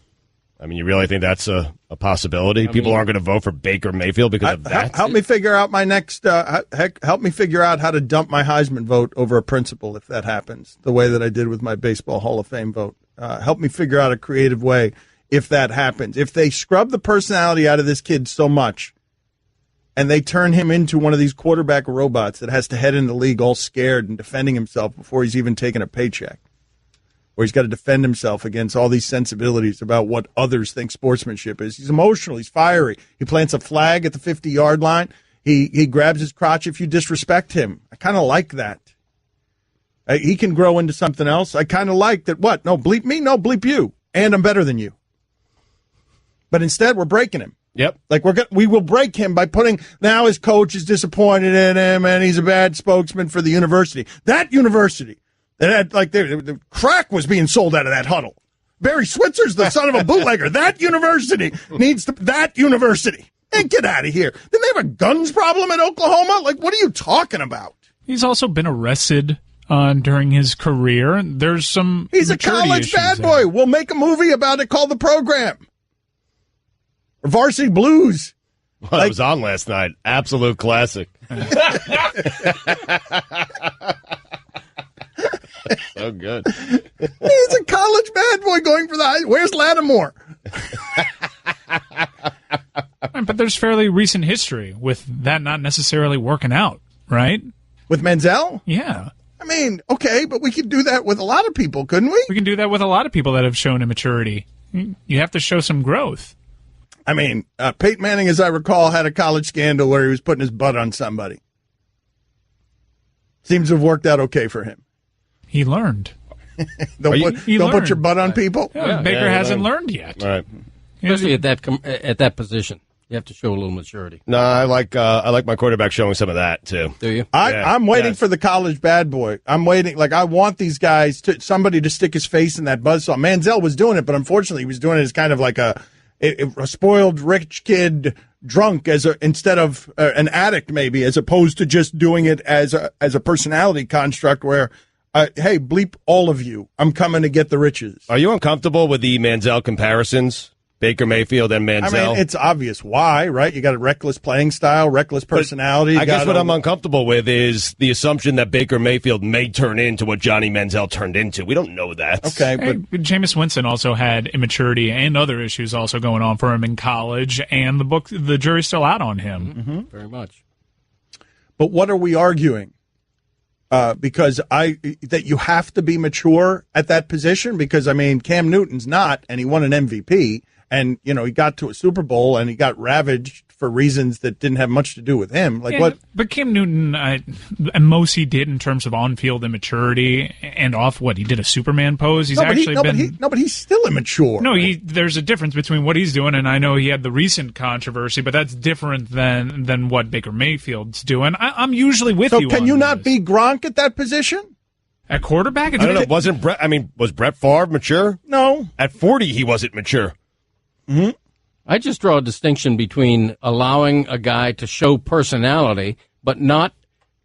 I mean, you really think that's a possibility? People aren't going to vote for Baker Mayfield because of that? Help me figure out my next. Help me figure out how to dump my Heisman vote over a principal if that happens, the way that I did with my Baseball Hall of Fame vote. Help me figure out a creative way if that happens. If they scrub the personality out of this kid so much and they turn him into one of these quarterback robots that has to head in the league all scared and defending himself before he's even taken a paycheck, where he's got to defend himself against all these sensibilities about what others think sportsmanship is. He's emotional. He's fiery. He plants a flag at the 50-yard line. He grabs his crotch if you disrespect him. I kind of like that. He can grow into something else. I kind of like that. What? No, bleep me? No, bleep you. And I'm better than you. But instead, we're breaking him. Yep. Like we will break him by putting, now his coach is disappointed in him and he's a bad spokesman for the university. That university, that had, like the crack was being sold out of that huddle. Barry Switzer's the son of a bootlegger. That university needs to, that university. And get out of here. Didn't they have a guns problem in Oklahoma? Like, what are you talking about? He's also been arrested during his career. There's some. He's a college bad boy. We'll make a movie about it called The Program. Or Varsity Blues. Well, it was on last night. Absolute classic. So good. He's a college bad boy going for the high. Where's Lattimore? But there's fairly recent history with that not necessarily working out, right? With Menzel? Yeah. I mean, okay, but we could do that with a lot of people, couldn't we? We can do that with a lot of people that have shown immaturity. You have to show some growth. I mean, Peyton Manning, as I recall, had a college scandal where he was putting his butt on somebody. Seems to have worked out okay for him. He learned. Don't put your butt on people? Yeah, Baker hasn't learned yet. All right. Especially at that position. You have to show a little maturity. No, I like my quarterback showing some of that, too. Do you? I'm waiting for the college bad boy. I'm waiting. Like, I want these guys, somebody to stick his face in that buzzsaw. Manziel was doing it, but unfortunately he was doing it as kind of like a spoiled rich kid drunk instead of an addict, maybe, as opposed to just doing it as a personality construct where, hey, bleep all of you. I'm coming to get the riches. Are you uncomfortable with the Manziel comparisons? Baker Mayfield and Manziel? I mean, it's obvious why, right? You got a reckless playing style, reckless personality. I guess what I'm uncomfortable with is the assumption that Baker Mayfield may turn into what Johnny Manziel turned into. We don't know that. Okay, but Jameis Winston also had immaturity and other issues also going on for him in college, and the jury's still out on him. Mm-hmm. Very much. But what are we arguing? Because that you have to be mature at that position, because I mean Cam Newton's not, and he won an MVP, and he got to a Super Bowl and he got ravaged for reasons that didn't have much to do with him. But Cam Newton, and most he did in terms of on-field immaturity and off he did a Superman pose. But he's still immature. No, there's a difference between what he's doing, and I know he had the recent controversy, but that's different than what Baker Mayfield's doing. I'm usually with you. So can you not be Gronk at that position? At quarterback? I don't know. Was Brett Favre mature? No. At 40, he wasn't mature. Mm-hmm. I just draw a distinction between allowing a guy to show personality, but not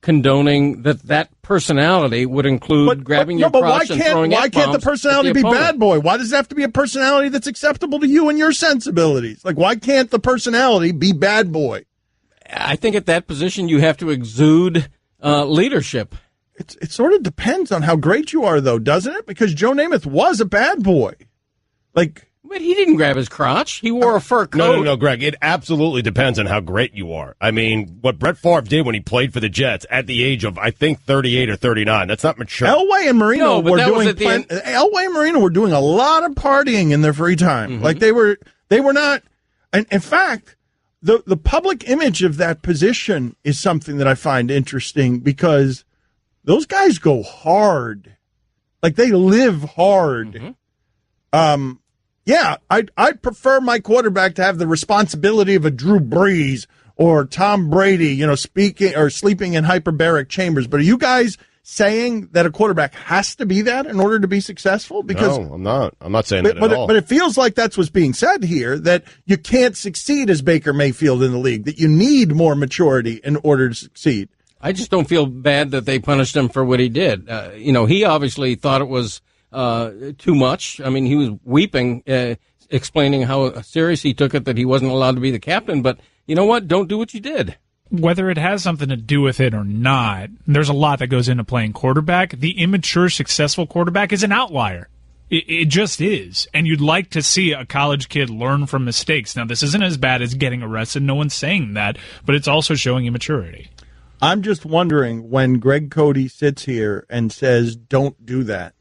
condoning that personality would include grabbing your crotch and throwing Why can't the personality be bad boy? Why does it have to be a personality that's acceptable to you and your sensibilities? Like, why can't the personality be bad boy? I think at that position you have to exude leadership. It sort of depends on how great you are, though, doesn't it? Because Joe Namath was a bad boy. But he didn't grab his crotch. He wore a fur coat. No, Greg. It absolutely depends on how great you are. I mean, what Brett Favre did when he played for the Jets at the age of, I think, 38 or 39, that's not mature. Elway and Marino were doing a lot of partying in their free time. Mm-hmm. Like they were not. And in fact, the public image of that position is something that I find interesting because those guys go hard. Like they live hard. Mm-hmm. Yeah, I'd prefer my quarterback to have the responsibility of a Drew Brees or Tom Brady, speaking or sleeping in hyperbaric chambers. But are you guys saying that a quarterback has to be that in order to be successful? Because no, I'm not. I'm not saying that at all. But it feels like that's what's being said here, that you can't succeed as Baker Mayfield in the league, that you need more maturity in order to succeed. I just don't feel bad that they punished him for what he did. He obviously thought it was too much. I mean, he was weeping, explaining how serious he took it that he wasn't allowed to be the captain. But you know what? Don't do what you did. Whether it has something to do with it or not, there's a lot that goes into playing quarterback. The immature, successful quarterback is an outlier. It just is. And you'd like to see a college kid learn from mistakes. Now, this isn't as bad as getting arrested. No one's saying that. But it's also showing immaturity. I'm just wondering when Greg Cote sits here and says, don't do that,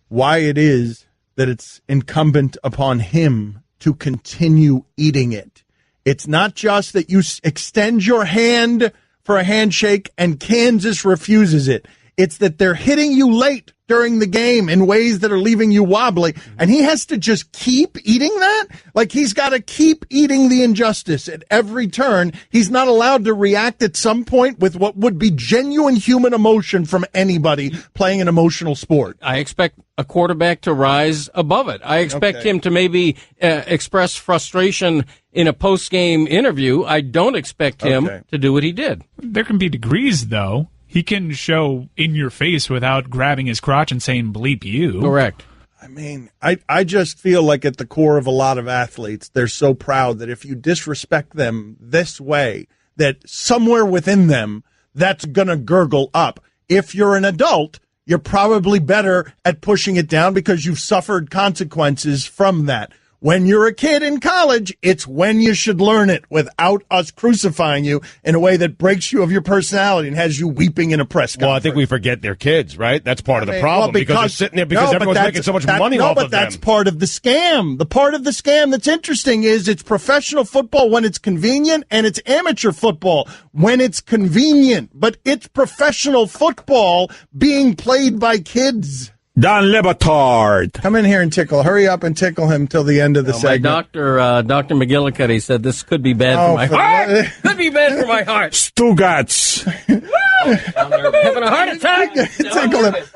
why it is that it's incumbent upon him to continue eating it. It's not just that you extend your hand for a handshake and Kansas refuses it. It's that they're hitting you late during the game in ways that are leaving you wobbly, and he has to just keep eating that? Like, he's got to keep eating the injustice at every turn. He's not allowed to react at some point with what would be genuine human emotion from anybody playing an emotional sport. I expect a quarterback to rise above it. I expect him to maybe express frustration in a post-game interview, I don't expect him to do what he did. There can be degrees, though. He can show in your face without grabbing his crotch and saying, bleep you. Correct. I mean, I just feel like at the core of a lot of athletes, they're so proud that if you disrespect them this way, that somewhere within them, that's going to gurgle up. If you're an adult, you're probably better at pushing it down because you've suffered consequences from that. When you're a kid in college, it's when you should learn it without us crucifying you in a way that breaks you of your personality and has you weeping in a press conference. Well, I think we forget they're kids, right? That's part of the problem because they're sitting there because everyone's making so much money off of them. No, but that's part of the scam. The part of the scam that's interesting is it's professional football when it's convenient and it's amateur football when it's convenient. But it's professional football being played by kids. Don Le Batard. Come in here and tickle. Hurry up and tickle him till the end of the segment. My Dr. McGillicuddy said this could be bad for my heart. Could be bad for my heart. Stugats. Having a heart attack.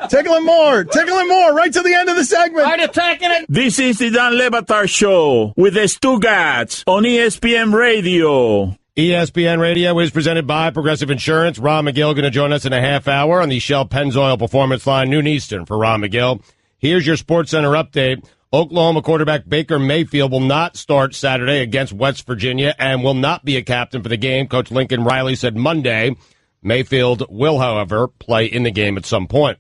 Tickle him more. Tickle him more. Right to the end of the segment. Heart attack in it. This is the Don Le Batard Show with the Stugats on ESPN Radio. ESPN Radio is presented by Progressive Insurance. Ron McGill going to join us in a half hour on the Shell Pennzoil Performance Line, noon Eastern for Ron McGill. Here's your SportsCenter update. Oklahoma quarterback Baker Mayfield will not start Saturday against West Virginia and will not be a captain for the game. Coach Lincoln Riley said Monday. Mayfield will, however, play in the game at some point.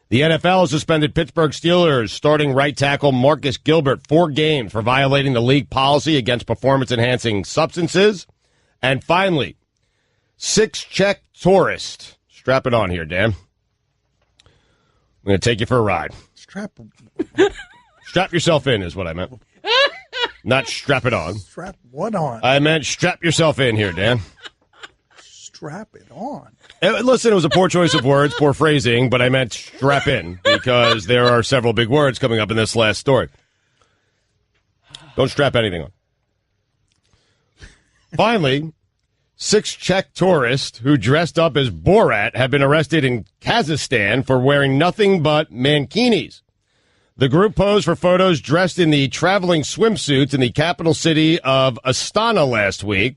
The NFL has suspended Pittsburgh Steelers starting right tackle Marcus Gilbert 4 games for violating the league policy against performance-enhancing substances. And finally, 6-check tourist. Strap it on here, Dan. I'm going to take you for a ride. Strap yourself in is what I meant. Not strap it on. Strap what on? I meant strap yourself in here, Dan. Strap it on. Listen, it was a poor choice of words, poor phrasing, but I meant strap in because there are several big words coming up in this last story. Don't strap anything on. Finally, 6-check tourists who dressed up as Borat have been arrested in Kazakhstan for wearing nothing but mankinis. The group posed for photos dressed in the traveling swimsuits in the capital city of Astana last week.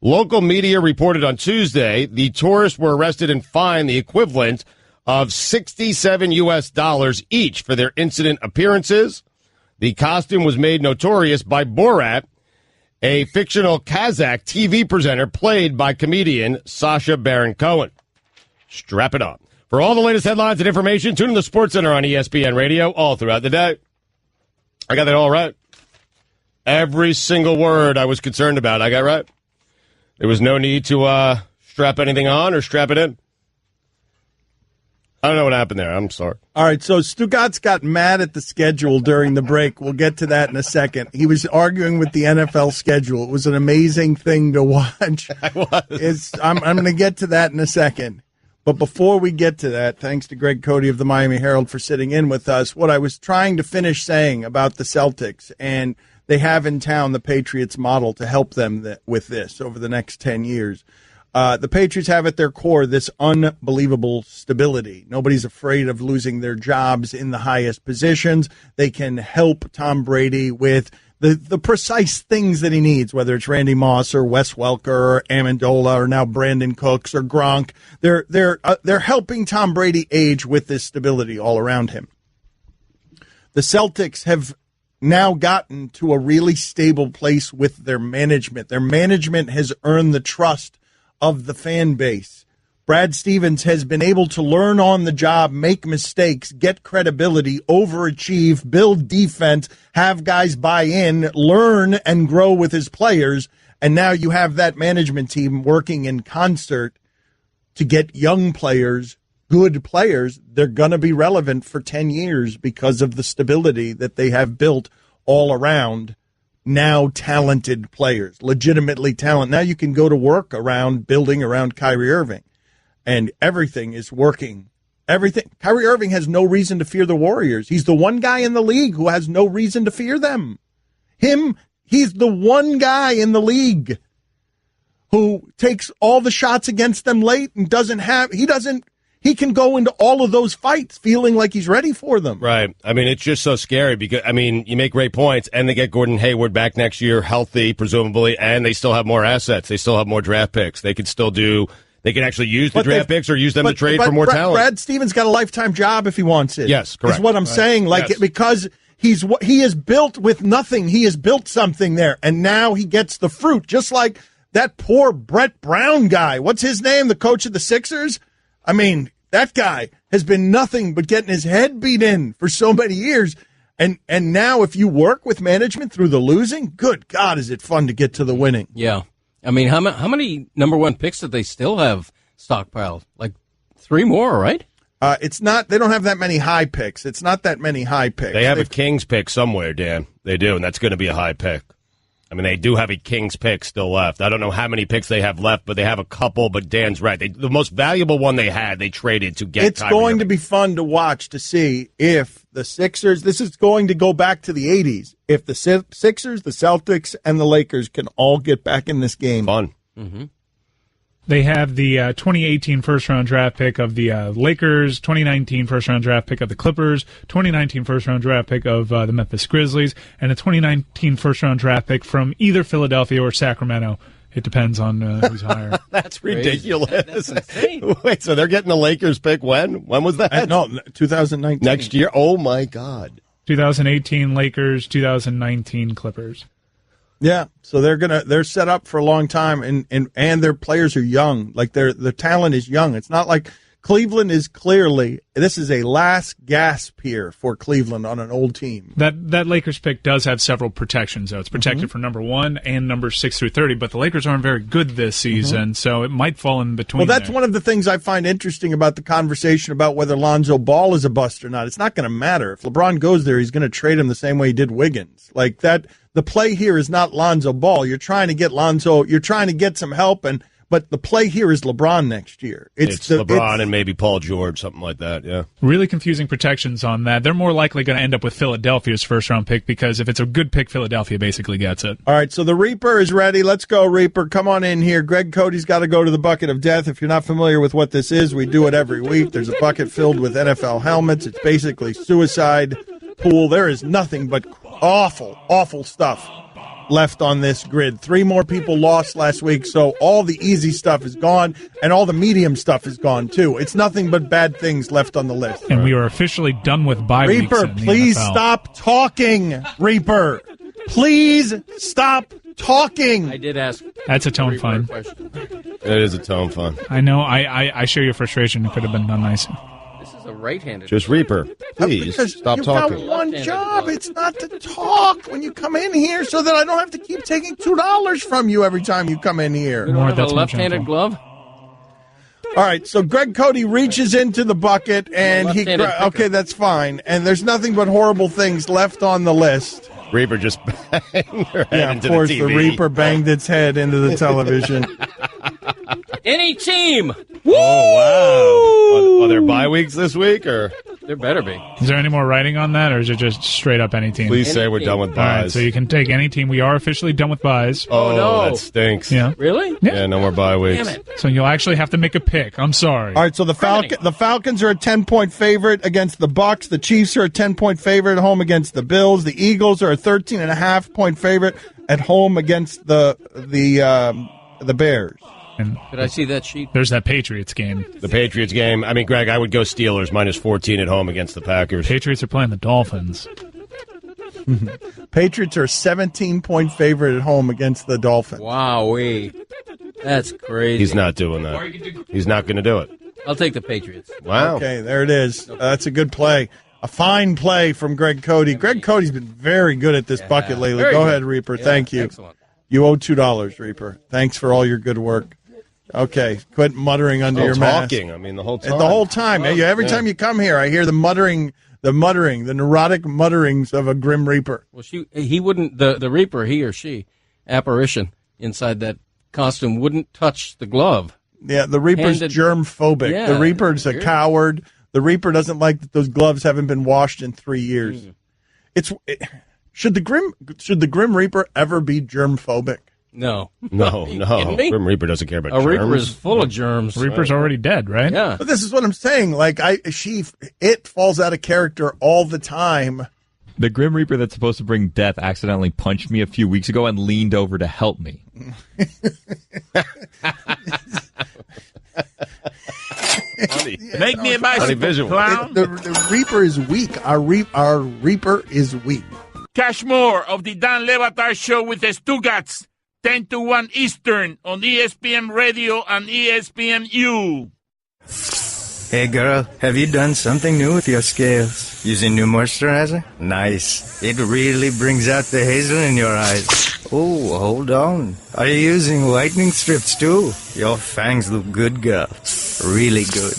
Local media reported on Tuesday the tourists were arrested and fined the equivalent of $67 each for their incident appearances. The costume was made notorious by Borat, a fictional Kazakh TV presenter played by comedian Sacha Baron Cohen. Strap it on. For all the latest headlines and information, tune in to SportsCenter on ESPN Radio all throughout the day. I got that all right. Every single word I was concerned about, I got right. There was no need to strap anything on or strap it in. I don't know what happened there. I'm sorry. All right, so Stugats got mad at the schedule during the break. We'll get to that in a second. He was arguing with the NFL schedule. It was an amazing thing to watch. I was. I'm going to get to that in a second. But before we get to that, thanks to Greg Cote of the Miami Herald for sitting in with us, what I was trying to finish saying about the Celtics, and they have in town the Patriots model to help them with this over the next 10 years. The Patriots have at their core this unbelievable stability. Nobody's afraid of losing their jobs in the highest positions. They can help Tom Brady with the precise things that he needs, whether it's Randy Moss or Wes Welker or Amendola or now Brandon Cooks or Gronk. They're helping Tom Brady age with this stability all around him. The Celtics have now gotten to a really stable place with their management. Their management has earned the trust of the fan base. Brad Stevens has been able to learn on the job, make mistakes, get credibility, overachieve, build defense, have guys buy in, learn and grow with his players. And now you have that management team working in concert to get young players, good players. They're going to be relevant for 10 years because of the stability that they have built all around now talented players, legitimately talented. Now you can go to work around building around Kyrie Irving, and everything is working. Everything. Kyrie Irving has no reason to fear the Warriors. He's the one guy in the league who has no reason to fear them. He's the one guy in the league who takes all the shots against them late and he can go into all of those fights feeling like he's ready for them. Right. I mean, it's just so scary because, I mean, you make great points, and they get Gordon Hayward back next year, healthy, presumably, and they still have more assets. They still have more draft picks. They could still do, they can actually use the draft picks or use them to trade for more talent. Brad Stevens got a lifetime job if he wants it. Yes, correct. Is what I'm saying. Like, yes. Because he is built with nothing. He has built something there, and now he gets the fruit, just like that poor Brett Brown guy. What's his name? The coach of the Sixers? I mean, that guy has been nothing but getting his head beat in for so many years. And now if you work with management through the losing, good God, is it fun to get to the winning. Yeah. I mean, how many number one picks did they still have stockpiled? Like 3 more, right? It's not. They don't have that many high picks. It's not that many high picks. They have a Kings pick somewhere, Dan. They do, and that's going to be a high pick. I mean, they do have a Kings pick still left. I don't know how many picks they have left, but they have a couple. But Dan's right. The most valuable one they had, they traded to get. It's Kyrie going Irving. to be fun to watch to see if the Sixers. This is going to go back to the '80s. If the Sixers, the Celtics, and the Lakers can all get back in this game. Fun. Mm-hmm. They have the 2018 first-round draft pick of the Lakers, 2019 first-round draft pick of the Clippers, 2019 first-round draft pick of the Memphis Grizzlies, and a 2019 first-round draft pick from either Philadelphia or Sacramento. It depends on who's higher. That's ridiculous. That's insane. Wait, so they're getting the Lakers pick when? When was that? No, 2019. Next year? Oh, my God. 2018 Lakers, 2019 Clippers. Yeah, so they're set up for a long time, and their players are young. Like their talent is young. It's not like Cleveland is clearly. This is a last gasp here for Cleveland on an old team. That Lakers pick does have several protections, though. It's protected for number 1 and number 6 through 30, but the Lakers aren't very good this season, so it might fall in between. Well, that's one of the things I find interesting about the conversation about whether Lonzo Ball is a bust or not. It's not going to matter. If LeBron goes there, he's going to trade him the same way he did Wiggins. Like that. The play here is not Lonzo Ball. You're trying to get Lonzo. You're trying to get some help, but the play here is LeBron next year. It's LeBron and maybe Paul George, something like that. Yeah. Really confusing protections on that. They're more likely going to end up with Philadelphia's first-round pick because if it's a good pick, Philadelphia basically gets it. All right, so the Reaper is ready. Let's go, Reaper. Come on in here. Greg Cote's got to go to the bucket of death. If you're not familiar with what this is, we do it every week. There's a bucket filled with NFL helmets. It's basically suicide pool. There is nothing but awful, awful stuff left on this grid. 3 more people lost last week, so all the easy stuff is gone, and all the medium stuff is gone, too. It's nothing but bad things left on the list. And we are officially done with bye weeks Reaper, in the please NFL. stop talking. Reaper, please stop talking. I did ask. That's a tone fine. It is a tone fun. I know. I share your frustration. It could have been done nicer. This is a right-handed. Just Reaper, please Because stop you've talking. got one job. It's not to talk when you come in here so that I don't have to keep taking $2 from you every time you come in here. You don't have a That's more left-handed gentle. glove? All right, so Greg Cote reaches into the bucket, and he... left-handed picker. Okay, that's fine. And there's nothing but horrible things left on the list. Reaper just banged her head Yeah, of into course, the the TV. Reaper banged its head into the television. Any team. Oh, wow. Are there bye weeks this week, or There better be. Is there any more writing on that, or is it just straight up any team? please say we're done with All right, buys? so you can take any team. We are officially done with buys. Oh, no. that stinks. Yeah. Really? Yeah, no more bye weeks. Damn it. So you'll actually have to make a pick. I'm sorry. All right, so the Falcons are a 10-point favorite against the Bucks. The Chiefs are a 10-point favorite at home against the Bills. The Eagles are a 13.5-point favorite at home against the Bears. And Could I see that sheet? there's that Patriots game. The Patriots game. I mean, Greg, I would go Steelers minus 14 at home against the Packers. Patriots are playing the Dolphins. Patriots are a 17-point favorite at home against the Dolphins. Wowee. That's crazy. He's not doing that. He's not going to do it. I'll take the Patriots. Wow. Okay, there it is. That's a good play. A fine play from Greg Cote. Greg Cote's been very good at this bucket lately. very Go good. ahead, Reaper. Yeah, Thank you. Excellent. You owe $2, Reaper. Thanks for all your good work. Okay, quit muttering under your mask. Talking. I mean, the whole time. And the whole time. Every time you come here, I hear the muttering, the neurotic mutterings of a Grim Reaper. Well, he wouldn't, the Reaper, he or she, apparition inside that costume, wouldn't touch the glove. Yeah, the Reaper's germ phobic. Yeah, the Reaper's a coward. The Reaper doesn't like that those gloves haven't been washed in 3 years. Should the Grim Reaper ever be germ phobic? No. No. kidding me? Grim Reaper doesn't care about A germs. Reaper is full of germs. Reaper's already dead, right? Yeah. But this is what I'm saying. Like, it falls out of character all the time. The Grim Reaper that's supposed to bring death accidentally punched me a few weeks ago and leaned over to help me. Make me a bicycle clown. The Reaper is weak. Our Reaper is weak. Catch more of the Dan Le Batard Show with the Stugats, 10 to 1 Eastern on ESPN Radio and ESPNU. Hey girl, have you done something new with your scales? Using new moisturizer? Nice. It really brings out the hazel in your eyes. Oh, hold on. Are you using whitening strips too? Your fangs look good, girl. Really good.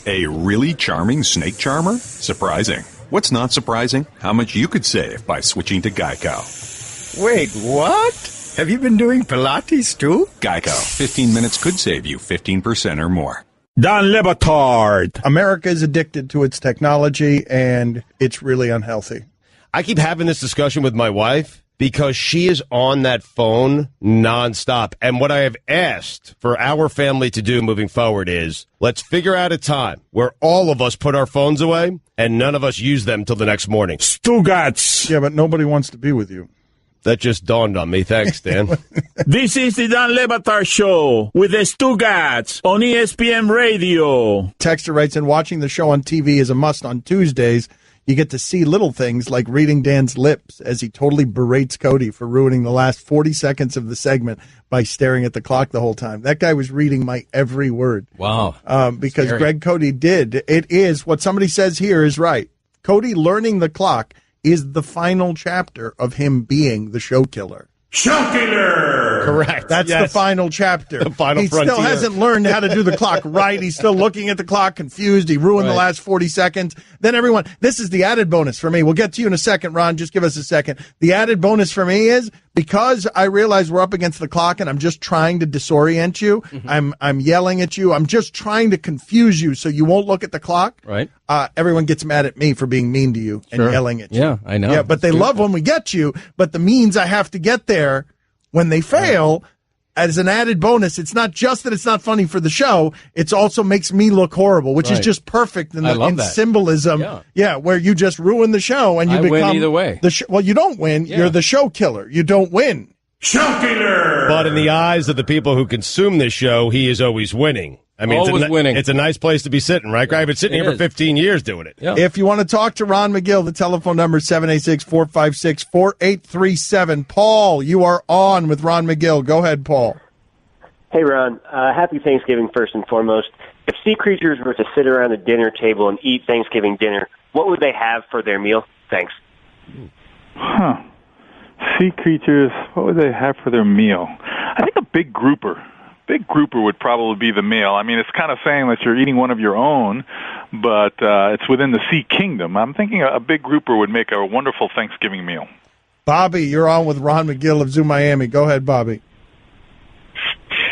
A really charming snake charmer? Surprising. What's not surprising? How much you could save by switching to Geico. Wait, what? Have you been doing Pilates too? Geico. 15 minutes could save you 15% or more. Dan Le Batard. America is addicted to its technology, and it's really unhealthy. I keep having this discussion with my wife because she is on that phone nonstop. And what I have asked for our family to do moving forward is let's figure out a time where all of us put our phones away and none of us use them till the next morning. Stugats. Yeah, but nobody wants to be with you. That just dawned on me. Thanks, Dan. This is the Dan Le Batard Show with the Stugats on ESPN Radio. Texter writes in, watching the show on TV is a must on Tuesdays. You get to see little things like reading Dan's lips as he totally berates Cote for ruining the last 40 seconds of the segment by staring at the clock the whole time. That guy was reading my every word. Wow. Because Scary. Greg Cote did. It is what somebody says here is right. Cote learning the clock is the final chapter of him being the show killer. Show killer! Correct. That's the final chapter. The final he frontier. still hasn't learned how to do the clock right. He's still looking at the clock confused. He ruined the last 40 seconds. Then everyone, this is the added bonus for me. We'll get to you in a second, Ron. Just give us a second. The added bonus for me is because I realize we're up against the clock and I'm just trying to disorient you. I'm yelling at you. I'm just trying to confuse you so you won't look at the clock. Right. Everyone gets mad at me for being mean to you and yelling at you. Yeah, I know. Yeah, but they love when we get you. But the means I have to get there when they fail, as an added bonus, it's not just that it's not funny for the show, it also makes me look horrible, which is just perfect in symbolism. Yeah, where you just ruin the show and you I become win either way. Well, you don't win. Yeah. You're the show killer. You don't win. Show killer! But in the eyes of the people who consume this show, he is always winning. I mean, Always winning. It's a nice place to be sitting, right? I've been sitting here for 15 years doing it. Yeah. If you want to talk to Ron McGill, the telephone number is 786-456-4837. Paul, you are on with Ron McGill. Go ahead, Paul. Hey, Ron. Happy Thanksgiving, first and foremost. If sea creatures were to sit around a dinner table and eat Thanksgiving dinner, what would they have for their meal? Thanks. Sea creatures, what would they have for their meal? I think a big grouper. Big grouper would probably be the meal. I mean, it's kind of saying that you're eating one of your own, but it's within the sea kingdom. I'm thinking a big grouper would make a wonderful Thanksgiving meal. Bobby, you're on with Ron McGill of Zoo Miami. Go ahead, Bobby.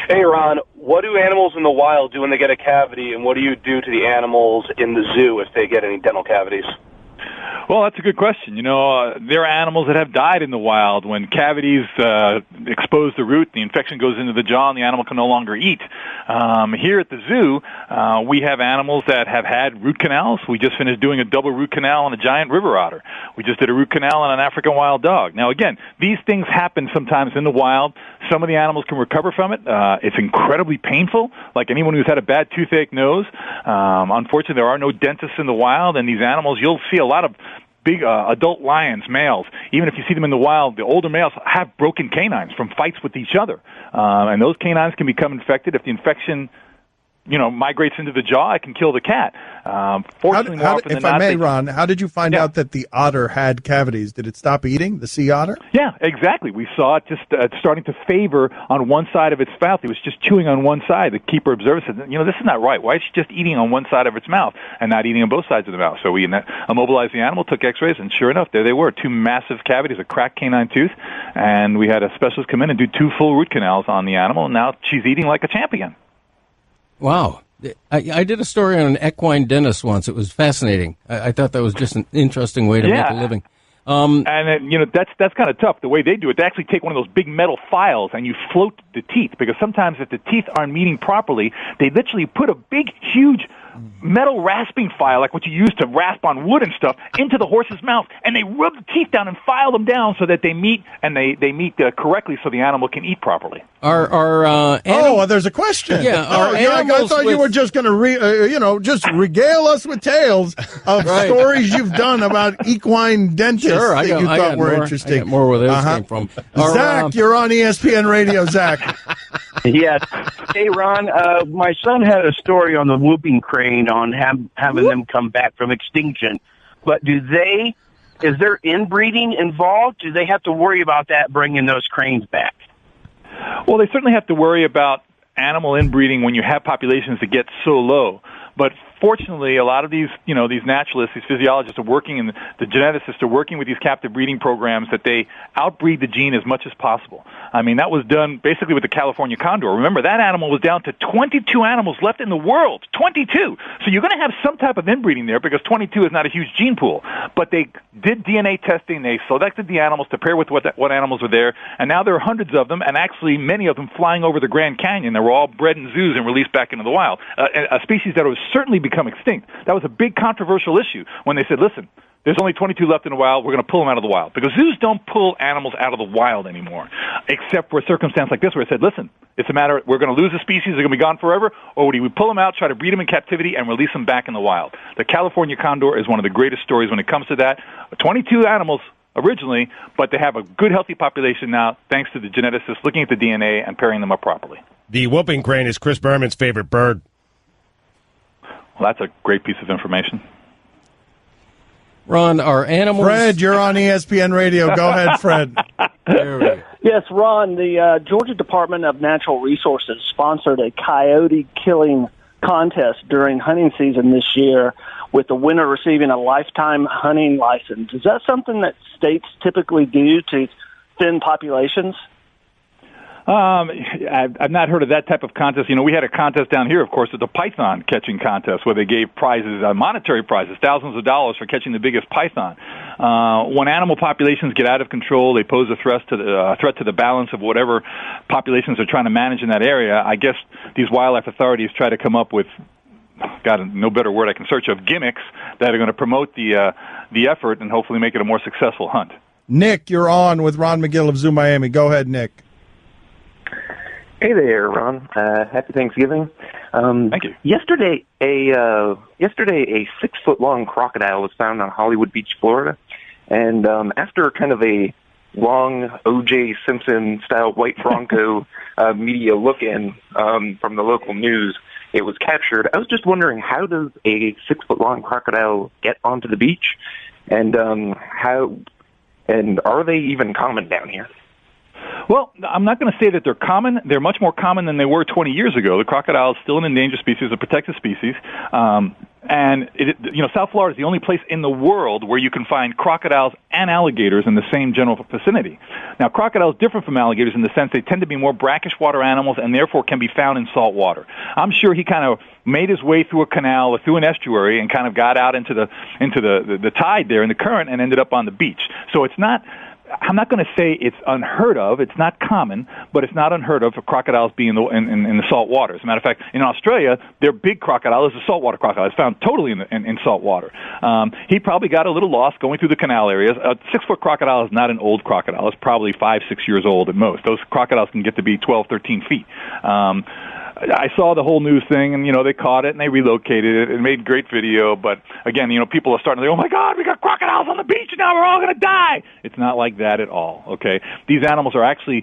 Hey, Ron, what do animals in the wild do when they get a cavity, and what do you do to the animals in the zoo if they get any dental cavities? Well, that's a good question. You know, there are animals that have died in the wild when cavities expose the root, the infection goes into the jaw, and the animal can no longer eat. Here at the zoo, we have animals that have had root canals. We just finished doing a double root canal on a giant river otter. We just did a root canal on an African wild dog. Now, again, these things happen sometimes in the wild. Some of the animals can recover from it. It's incredibly painful, like anyone who's had a bad toothache knows. Unfortunately, there are no dentists in the wild, and these animals, you'll see a lot of big adult lions, males. Even if you see them in the wild, the older males have broken canines from fights with each other. And those canines can become infected. If the infection, migrates into the jaw, it can kill the cat. Fortunately, more often than not, Ron, how did you find out that the otter had cavities? Did it stop eating, the sea otter? Yeah, exactly. We saw it just starting to favor on one side of its mouth. It was just chewing on one side. The keeper observed said, this is not right. Why is it just eating on one side of its mouth and not eating on both sides of the mouth? So we immobilized the animal, took x-rays, and sure enough, there they were, two massive cavities, a cracked canine tooth, and we had a specialist come in and do 2 full root canals on the animal, and now she's eating like a champion. Wow. I did a story on an equine dentist once. It was fascinating. I thought that was just an interesting way to make a living. And then, that's kind of tough. The way they do it, they actually take one of those big metal files and you float the teeth, because sometimes if the teeth aren't meeting properly, they literally put a big, huge metal rasping file, like what you use to rasp on wood and stuff, into the horse's mouth, and they rub the teeth down and file them down so that they meet, and they meet correctly so the animal can eat properly. There's a question. Yeah, I thought you were just going to just regale us with tales of stories you've done about equine dentists that you thought were interesting. I got more where those came from. Zach, you're on ESPN Radio, Zach. Yes. Hey, Ron, my son had a story on the whooping crane on having them come back from extinction. But is there inbreeding involved? Do they have to worry about that bringing those cranes back? Well, they certainly have to worry about animal inbreeding when you have populations that get so low. But fortunately, a lot of these naturalists, these physiologists are working, and the geneticists are working with these captive breeding programs that they outbreed the gene as much as possible. I mean, that was done basically with the California condor. Remember, that animal was down to 22 animals left in the world. 22! So you're going to have some type of inbreeding there, because 22 is not a huge gene pool. But they did DNA testing, they selected the animals to pair with what animals are there, and now there are hundreds of them, and actually many of them flying over the Grand Canyon. They were all bred in zoos and released back into the wild. A species that was certainly become extinct. That was a big controversial issue when they said, listen, there's only 22 left in the wild, we're going to pull them out of the wild. Because zoos don't pull animals out of the wild anymore, except for a circumstance like this where it said, listen, it's a matter, we're going to lose a species, they're going to be gone forever, or do we pull them out, try to breed them in captivity, and release them back in the wild? The California condor is one of the greatest stories when it comes to that. 22 animals originally, but they have a good, healthy population now, thanks to the geneticists looking at the DNA and pairing them up properly. The whooping crane is Chris Berman's favorite bird. Well, that's a great piece of information. Ron, are animals... Fred, you're on ESPN Radio. Go ahead, Fred. Yes, Ron, the Georgia Department of Natural Resources sponsored a coyote killing contest during hunting season this year, with the winner receiving a lifetime hunting license. Is that something that states typically do to thin populations? I've not heard of that type of contest. We had a contest down here, of course, at the python catching contest, where they gave prizes, monetary prizes, thousands of dollars for catching the biggest python. When animal populations get out of control, they pose a threat to the balance of whatever populations they're trying to manage in that area. I guess these wildlife authorities try to come up with, God, no better word I can search of, gimmicks that are going to promote the effort and hopefully make it a more successful hunt. Nick, you're on with Ron McGill of Zoo Miami. Go ahead, Nick. Hey there, Ron. Happy Thanksgiving. Thank you. Yesterday, a 6-foot-long crocodile was found on Hollywood Beach, Florida, and after kind of a long O.J. Simpson-style white Bronco media look-in from the local news, it was captured. I was just wondering, how does a 6-foot-long crocodile get onto the beach, and are they even common down here? Well, I'm not going to say that they're common. They're much more common than they were 20 years ago. The crocodile is still an endangered species, a protected species. And South Florida is the only place in the world where you can find crocodiles and alligators in the same general vicinity. Now, crocodiles differ from alligators in the sense they tend to be more brackish water animals and therefore can be found in salt water. I'm sure he kind of made his way through a canal or through an estuary and kind of got out into the tide there in the current and ended up on the beach. So it's not... I'm not going to say it's unheard of. It's not common, but it's not unheard of for crocodiles being in the salt water. As a matter of fact, in Australia, their big crocodile is a saltwater crocodile. It's found totally in salt water. He probably got a little lost going through the canal areas. A 6-foot crocodile is not an old crocodile. It's probably 5-6 years old at most. Those crocodiles can get to be 12, 13 feet. I saw the whole news thing, and, they caught it, and they relocated it, and made great video, but, again, people are starting to say, oh, my God, we got crocodiles on the beach, and now we're all going to die. It's not like that at all, okay? These animals are actually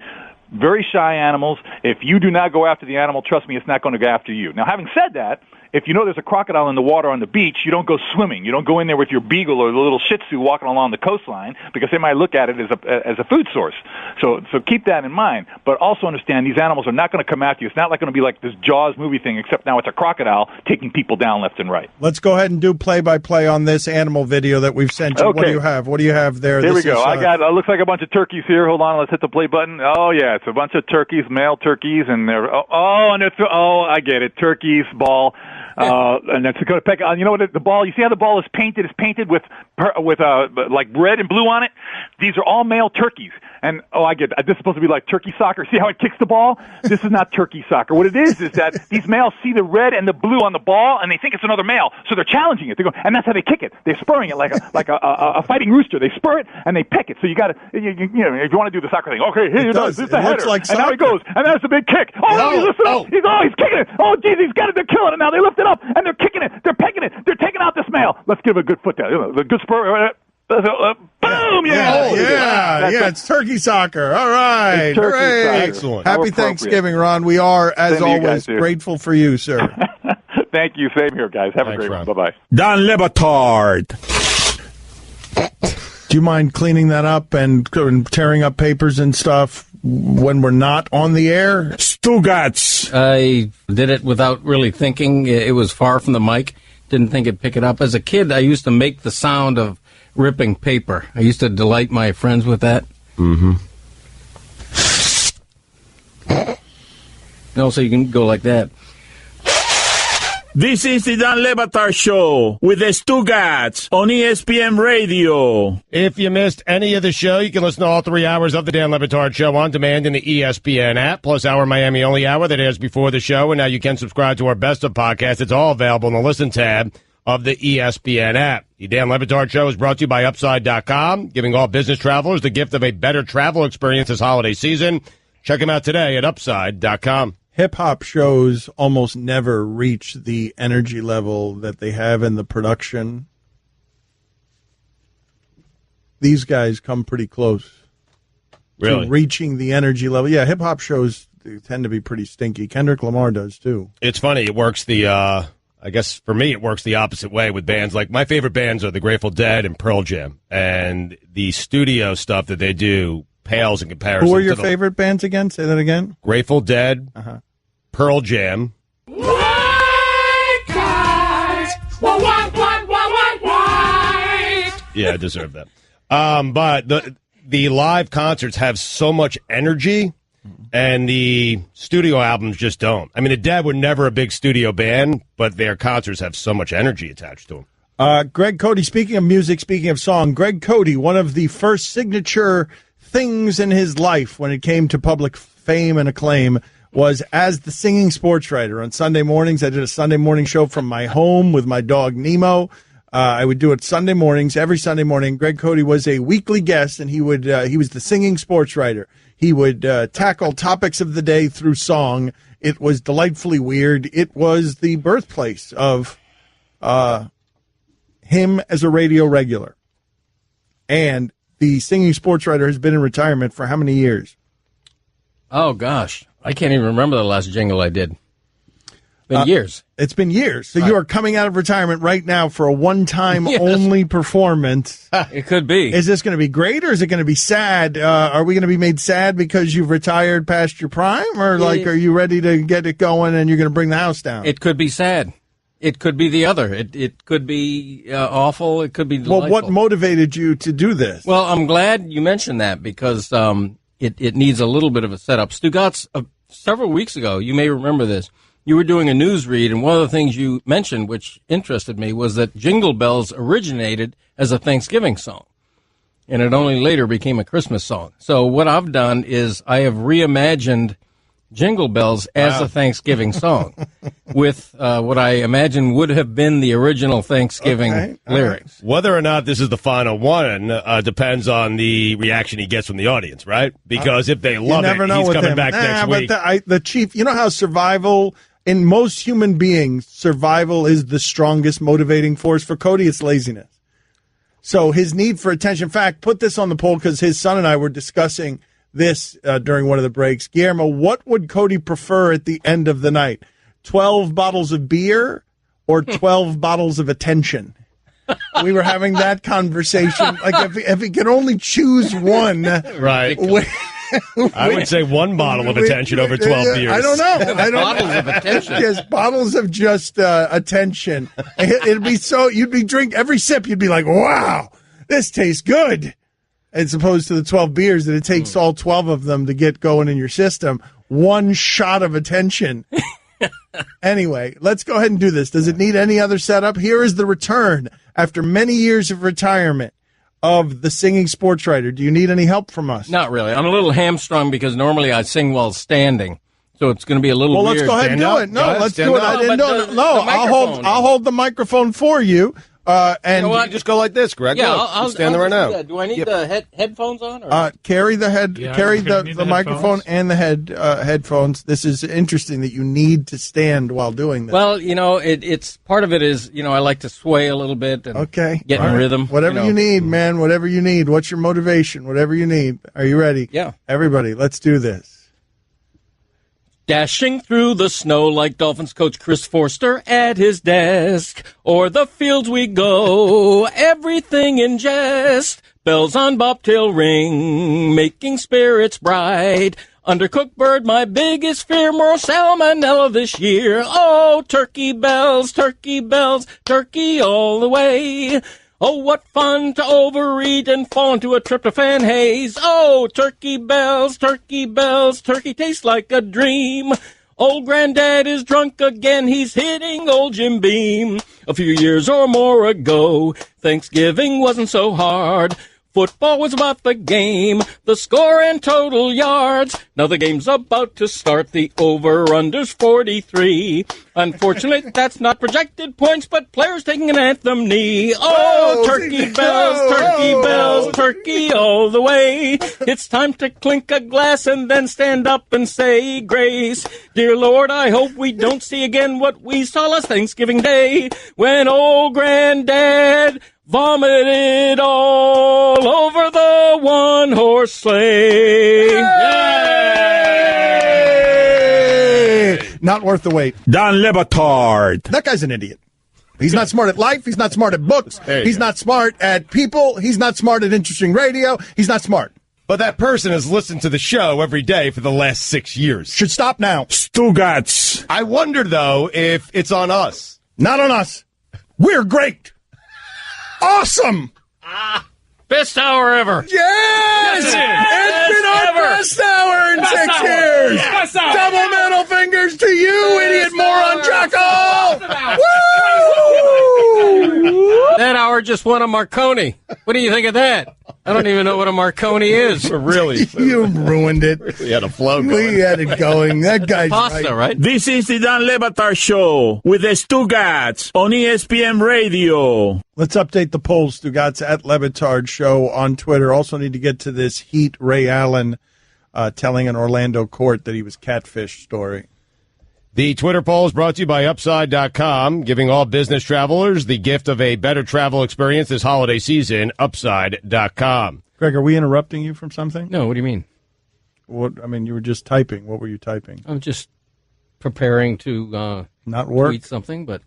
very shy animals. If you do not go after the animal, trust me, it's not going to go after you. Now, having said that, if there's a crocodile in the water on the beach, you don't go swimming. You don't go in there with your beagle or the little Shih Tzu walking along the coastline, because they might look at it as a food source. So keep that in mind. But also understand these animals are not going to come after you. It's not going to be like this Jaws movie thing, except now it's a crocodile taking people down left and right. Let's go ahead and do play-by-play on this animal video that we've sent you. Okay. What do you have? What do you have there? Here we go. I got. It looks like a bunch of turkeys here. Hold on. Let's hit the play button. Oh yeah, it's a bunch of turkeys, male turkeys, and they're. I get it. Turkeys, ball. And that's a Cote Peck. You know what? The ball. You see how the ball is painted? It's painted with like red and blue on it. These are all male turkeys. And I get it. This is supposed to be like turkey soccer. See how it kicks the ball? This is not turkey soccer. What it is that these males see the red and the blue on the ball, and they think it's another male, so they're challenging it. They go, and that's how they kick it. They're spurring it like a fighting rooster. They spur it and they peck it. So you got to, if you want to do the soccer thing, okay, here he does. This is the header, like and now he goes, and there's a big kick. He's kicking it. Oh, geez, he's got it. They're killing it now. They lift it up and they're kicking it. They're pecking it. They're taking out this male. Let's give a good foot there. The good spur. Boom! Yeah. It's turkey soccer. All right. It's turkey soccer. Excellent. Happy Thanksgiving, Ron. We are, as always, grateful for you, sir. Thank you. Same here, guys. Have a great one. Bye-bye. Dan Batard. Do you mind cleaning that up and tearing up papers and stuff when we're not on the air? Stugats. I did it without really thinking. It was far from the mic. Didn't think it'd pick it up. As a kid, I used to make the sound of ripping paper. I used to delight my friends with that. Mm-hmm. So you can go like that. This is the Dan Le Batard Show with the Stugats on ESPN Radio. If you missed any of the show, you can listen to all 3 hours of the Dan Le Batard Show on demand in the ESPN app, plus our Miami Only hour that airs before the show. And now you can subscribe to our Best of podcast. It's all available in the Listen tab of the ESPN app. The Dan Le Batard Show is brought to you by Upside.com, giving all business travelers the gift of a better travel experience this holiday season. Check them out today at Upside.com. Hip-hop shows almost never reach the energy level that they have in the production. These guys come pretty close to reaching the energy level. Yeah, hip-hop shows tend to be pretty stinky. Kendrick Lamar does, too. It's funny. It works I guess for me, it works the opposite way with bands. Like, my favorite bands are the Grateful Dead and Pearl Jam. And the studio stuff that they do pales in comparison. Who are your favorite bands again? Say that again. Grateful Dead, Pearl Jam. White guys. White. Yeah, I deserve that. But the live concerts have so much energy, and the studio albums just don't. I mean, the Dead were never a big studio band, but their concerts have so much energy attached to them. Greg Cote, speaking of music, speaking of song, Greg Cote, one of the first signature things in his life when it came to public fame and acclaim was as the singing sports writer. On Sunday mornings, I did a Sunday morning show from my home with my dog Nemo. I would do it Sunday mornings, every Sunday morning. Greg Cote was a weekly guest, and he was the singing sports writer. He would tackle topics of the day through song. It was delightfully weird. It was the birthplace of him as a radio regular. And the singing sports writer has been in retirement for how many years? Oh, gosh. I can't even remember the last jingle I did. Been years. It's been years. So you are coming out of retirement right now for a one-time only performance. It could be. Is this going to be great, or is it going to be sad? Are we going to be made sad because you've retired past your prime, or are you ready to get it going and you're going to bring the house down? It could be sad. It could be the other. It could be awful. It could be delightful. Well, what motivated you to do this? Well, I'm glad you mentioned that because it needs a little bit of a setup. Stugats, several weeks ago, you may remember this, you were doing a news read, and one of the things you mentioned, which interested me, was that Jingle Bells originated as a Thanksgiving song, and it only later became a Christmas song. So what I've done is I have reimagined Jingle Bells as a Thanksgiving song with what I imagine would have been the original Thanksgiving lyrics. Whether or not this is the final one depends on the reaction he gets from the audience, right? Because if they love it, he's coming back next week. But the chief, you know how survival, in most human beings, survival is the strongest motivating force. For Cote, it's laziness. So his need for attention. In fact, put this on the poll because his son and I were discussing this during one of the breaks. Guillermo, what would Cote prefer at the end of the night? 12 bottles of beer or 12 bottles of attention? We were having that conversation. Like, if he could only choose one. Right. I would say one bottle of attention over 12 beers. I don't know. Bottles of attention. Yes, bottles of just attention. It'd be so, you'd be drink every sip, you'd be like, wow, this tastes good. As opposed to the 12 beers that it takes all 12 of them to get going in your system. One shot of attention Anyway, let's go ahead and do this. Does it need any other setup? Here is the return after many years of retirement of the singing sports writer. Do you need any help from us? Not really. I'm a little hamstrung because normally I sing while standing. So it's going to be a little weird. Let's go ahead and do it. No, let's do it. I didn't know. No, I'll hold the microphone for you. And you know what? Just go like this, Greg. Yeah, Look, I'll stand there right now. Do I need the headphones on? Or? Carry the microphone and the headphones. This is interesting that you need to stand while doing this. Well, it's part of it is, I like to sway a little bit and get in rhythm. Whatever you need, man. Whatever you need. What's your motivation? Whatever you need. Are you ready? Yeah. Everybody, let's do this. Dashing through the snow like Dolphins coach Chris Forster at his desk. O'er the fields we go, everything in jest. Bells on bobtail ring, making spirits bright. Undercooked bird, my biggest fear, more salmonella this year. Oh, turkey bells, turkey all the way. Oh, what fun to overeat and fall into a tryptophan haze. Oh, turkey bells, turkey tastes like a dream. Old granddad is drunk again, he's hitting old Jim Beam. A few years or more ago, Thanksgiving wasn't so hard. Football was about the game, the score and total yards. Now the game's about to start, the over-under's 43. Unfortunately, that's not projected points, but players taking an anthem knee. Oh, turkey bells, turkey all the way. It's time to clink a glass and then stand up and say grace. Dear Lord, I hope we don't see again what we saw last Thanksgiving Day, when old granddad vomited all over the one-horse sleigh. Yay! Not worth the wait. Don Batard. That guy's an idiot. He's not smart at life. He's not smart at books. He's not smart at people. He's not smart at interesting radio. He's not smart. But that person has listened to the show every day for the last 6 years. Should stop now. Stugats. I wonder, though, if it's on us. Not on us. We're great. Awesome! Best hour ever. Yes! It's been our best hour in 6 years. Double middle fingers to you, idiot moron Jocko! Woo! That hour just won a Marconi. What do you think of that? I don't even know what a Marconi is. Really? You ruined it. We had a flow going. We had it going. That guy's pasta, right? This is the Don Batard Show with the Stugats on ESPN Radio. Let's update the polls. Stugats at Lebitard Show on Twitter. Also need to get to this Heat Ray Allen telling an Orlando court that he was catfish story. The Twitter poll is brought to you by Upside.com, giving all business travelers the gift of a better travel experience this holiday season. Upside.com. Greg, are we interrupting you from something? No, what do you mean? What? I mean, you were just typing. What were you typing? I'm just preparing to not work? Tweet something, but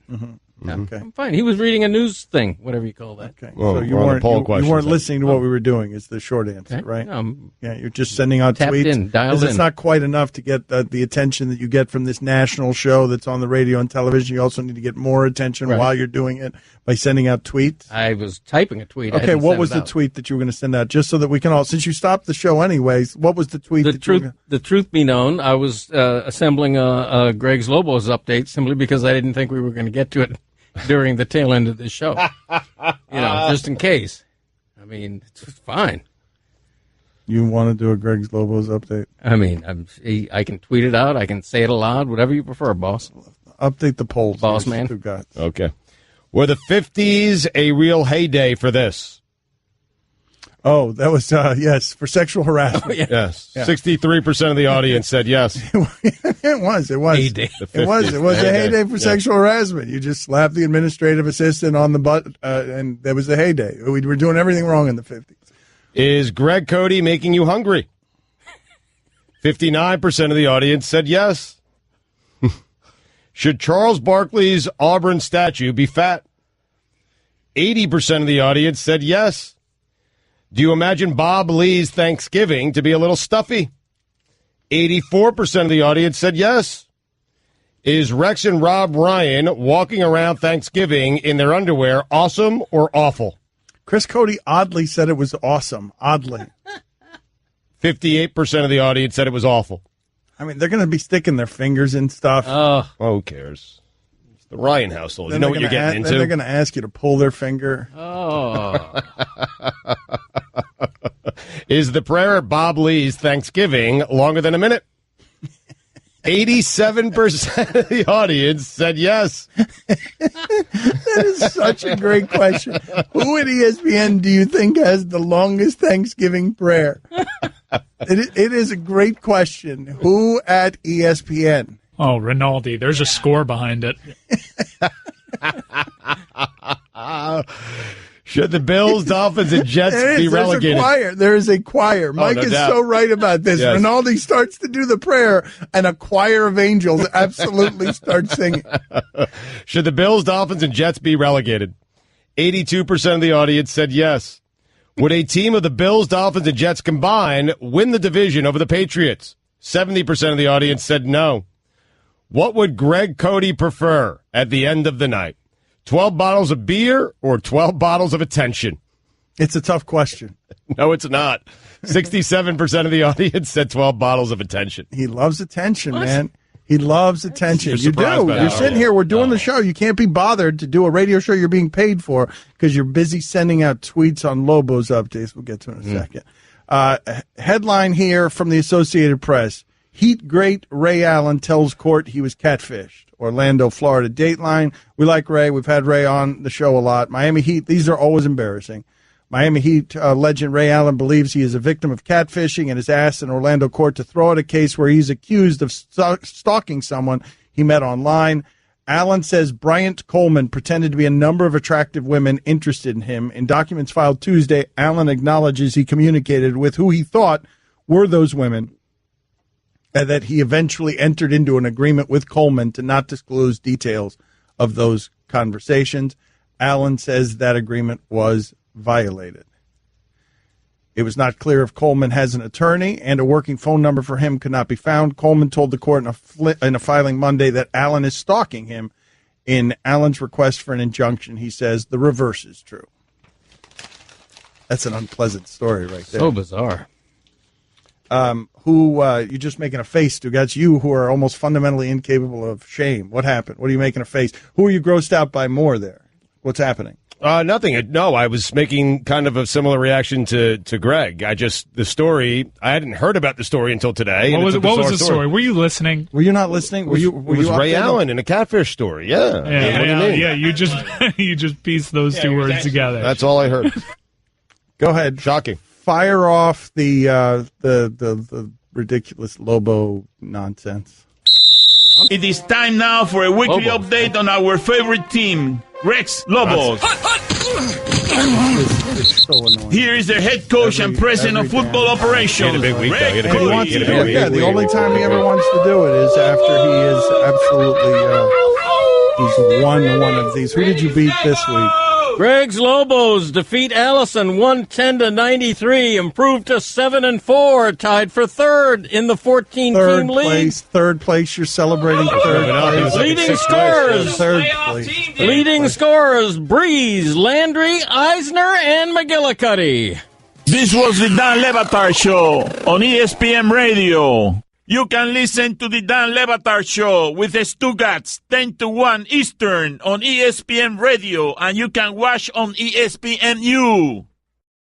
Okay. I'm fine. He was reading a news thing, whatever you call that. Okay. Well, so you we're on the poll weren't questions, listening to what we were doing is the short answer, Okay. right? No, yeah, you're just sending out tapped tweets. in, dialed 'Cause it's in. not quite enough to get the attention that you get from this national show that's on the radio and television. You also need to get more attention Right. while you're doing it by sending out tweets. I was typing a tweet. I Okay, hadn't what sent was it the out. tweet that you were going to send out? Just so that we can all, since you stopped the show anyways, what was the tweet? The truth be known, I was assembling a Greg's Lobos update simply because I didn't think we were going to get to it during the tail end of this show. Just in case. I mean, it's fine. You want to do a Greg's Lobos update? I mean, I can tweet it out. I can say it aloud. Whatever you prefer, boss. Update the polls, boss here, man. Stugats. Okay. Were the 50s a real heyday for this? Oh, that was, yes, for sexual harassment. Oh, yeah. Yes. Yeah. 63% of the audience said yes. It was. Heyday. It was a heyday for sexual harassment. You just slapped the administrative assistant on the butt, and there was a heyday. We were doing everything wrong in the 50s. Is Greg Cote making you hungry? 59% of the audience said yes. Should Charles Barkley's Auburn statue be fat? 80% of the audience said yes. Do you imagine Bob Lee's Thanksgiving to be a little stuffy? 84% of the audience said yes. Is Rex and Rob Ryan walking around Thanksgiving in their underwear awesome or awful? Chris Cote oddly said it was awesome. Oddly. 58% of the audience said it was awful. I mean, they're going to be sticking their fingers in stuff. Oh, who cares? It's the Ryan household. You know what you're getting into. Then they're going to ask you to pull their finger. Oh. Is the prayer at Bob Lee's Thanksgiving longer than a minute? 87% of the audience said yes. That is such a great question. Who at ESPN do you think has the longest Thanksgiving prayer? It is a great question. Who at ESPN? Oh, Rinaldi. There's a score behind it. Should the Bills, Dolphins, and Jets be relegated? There is a choir. Mike no is doubt. so right about this. Yes. Rinaldi starts to do the prayer, and a choir of angels absolutely starts singing. Should the Bills, Dolphins, and Jets be relegated? 82% of the audience said yes. Would a team of the Bills, Dolphins, and Jets combined win the division over the Patriots? 70% of the audience said no. What would Greg Cote prefer at the end of the night? 12 bottles of beer or 12 bottles of attention? It's a tough question. No, it's not. 67% of the audience said 12 bottles of attention. He loves attention, man. He loves attention. You're You do. surprised by You're that. sitting here. We're doing the show. You can't be bothered to do a radio show you're being paid for because you're busy sending out tweets on Lobos updates. We'll get to in a second. Headline here from the Associated Press. Heat great Ray Allen tells court he was catfished. Orlando, Florida. Dateline. We like Ray. We've had Ray on the show a lot. Miami Heat. These are always embarrassing. Miami Heat legend Ray Allen believes he is a victim of catfishing and has asked an Orlando court to throw out a case where he's accused of stalking someone he met online. Allen says Bryant Coleman pretended to be a number of attractive women interested in him. In documents filed Tuesday, Allen acknowledges he communicated with who he thought were those women, and that he eventually entered into an agreement with Coleman to not disclose details of those conversations. Allen says that agreement was violated. It was not clear if Coleman has an attorney, and a working phone number for him could not be found. Coleman told the court in a filing Monday that Allen is stalking him. In Allen's request for an injunction, he says the reverse is true. That's an unpleasant story right there. So bizarre. You're just making a face to? That's you who are almost fundamentally incapable of shame. What happened? What are you making a face? Who are you grossed out by more there? What's happening? Nothing. No, I was making kind of a similar reaction to Greg. The story, I hadn't heard about the story until today. What was the story? Were you listening? Were you not listening? Were you? It was Ray Allen in a catfish story. Yeah. What do you mean? Yeah. You just pieced those two words together. That's all I heard. Go ahead. Shocking. Fire off the ridiculous Lobo nonsense. It is time now for a weekly update on our favorite team, Rex Lobos. It's so annoying. Here is their head coach and president of football operations, He had a big week, though. He had a Greg big Cote. week. The only time he ever wants to do it is after he is absolutely he's won one of these. Who did you beat this week? Greg's Lobos defeat Allison 110-93, improved to 7-4, tied for third in the 14-team league. Third place. You're celebrating third place. Leading scorers. Third place. Leading scorers: Breeze, Landry, Eisner, and McGillicuddy. This was the Dan Le Batard Show on ESPN Radio. You can listen to the Dan Le Batard Show with the Stugats 10 to 1 Eastern on ESPN Radio, and you can watch on ESPNU.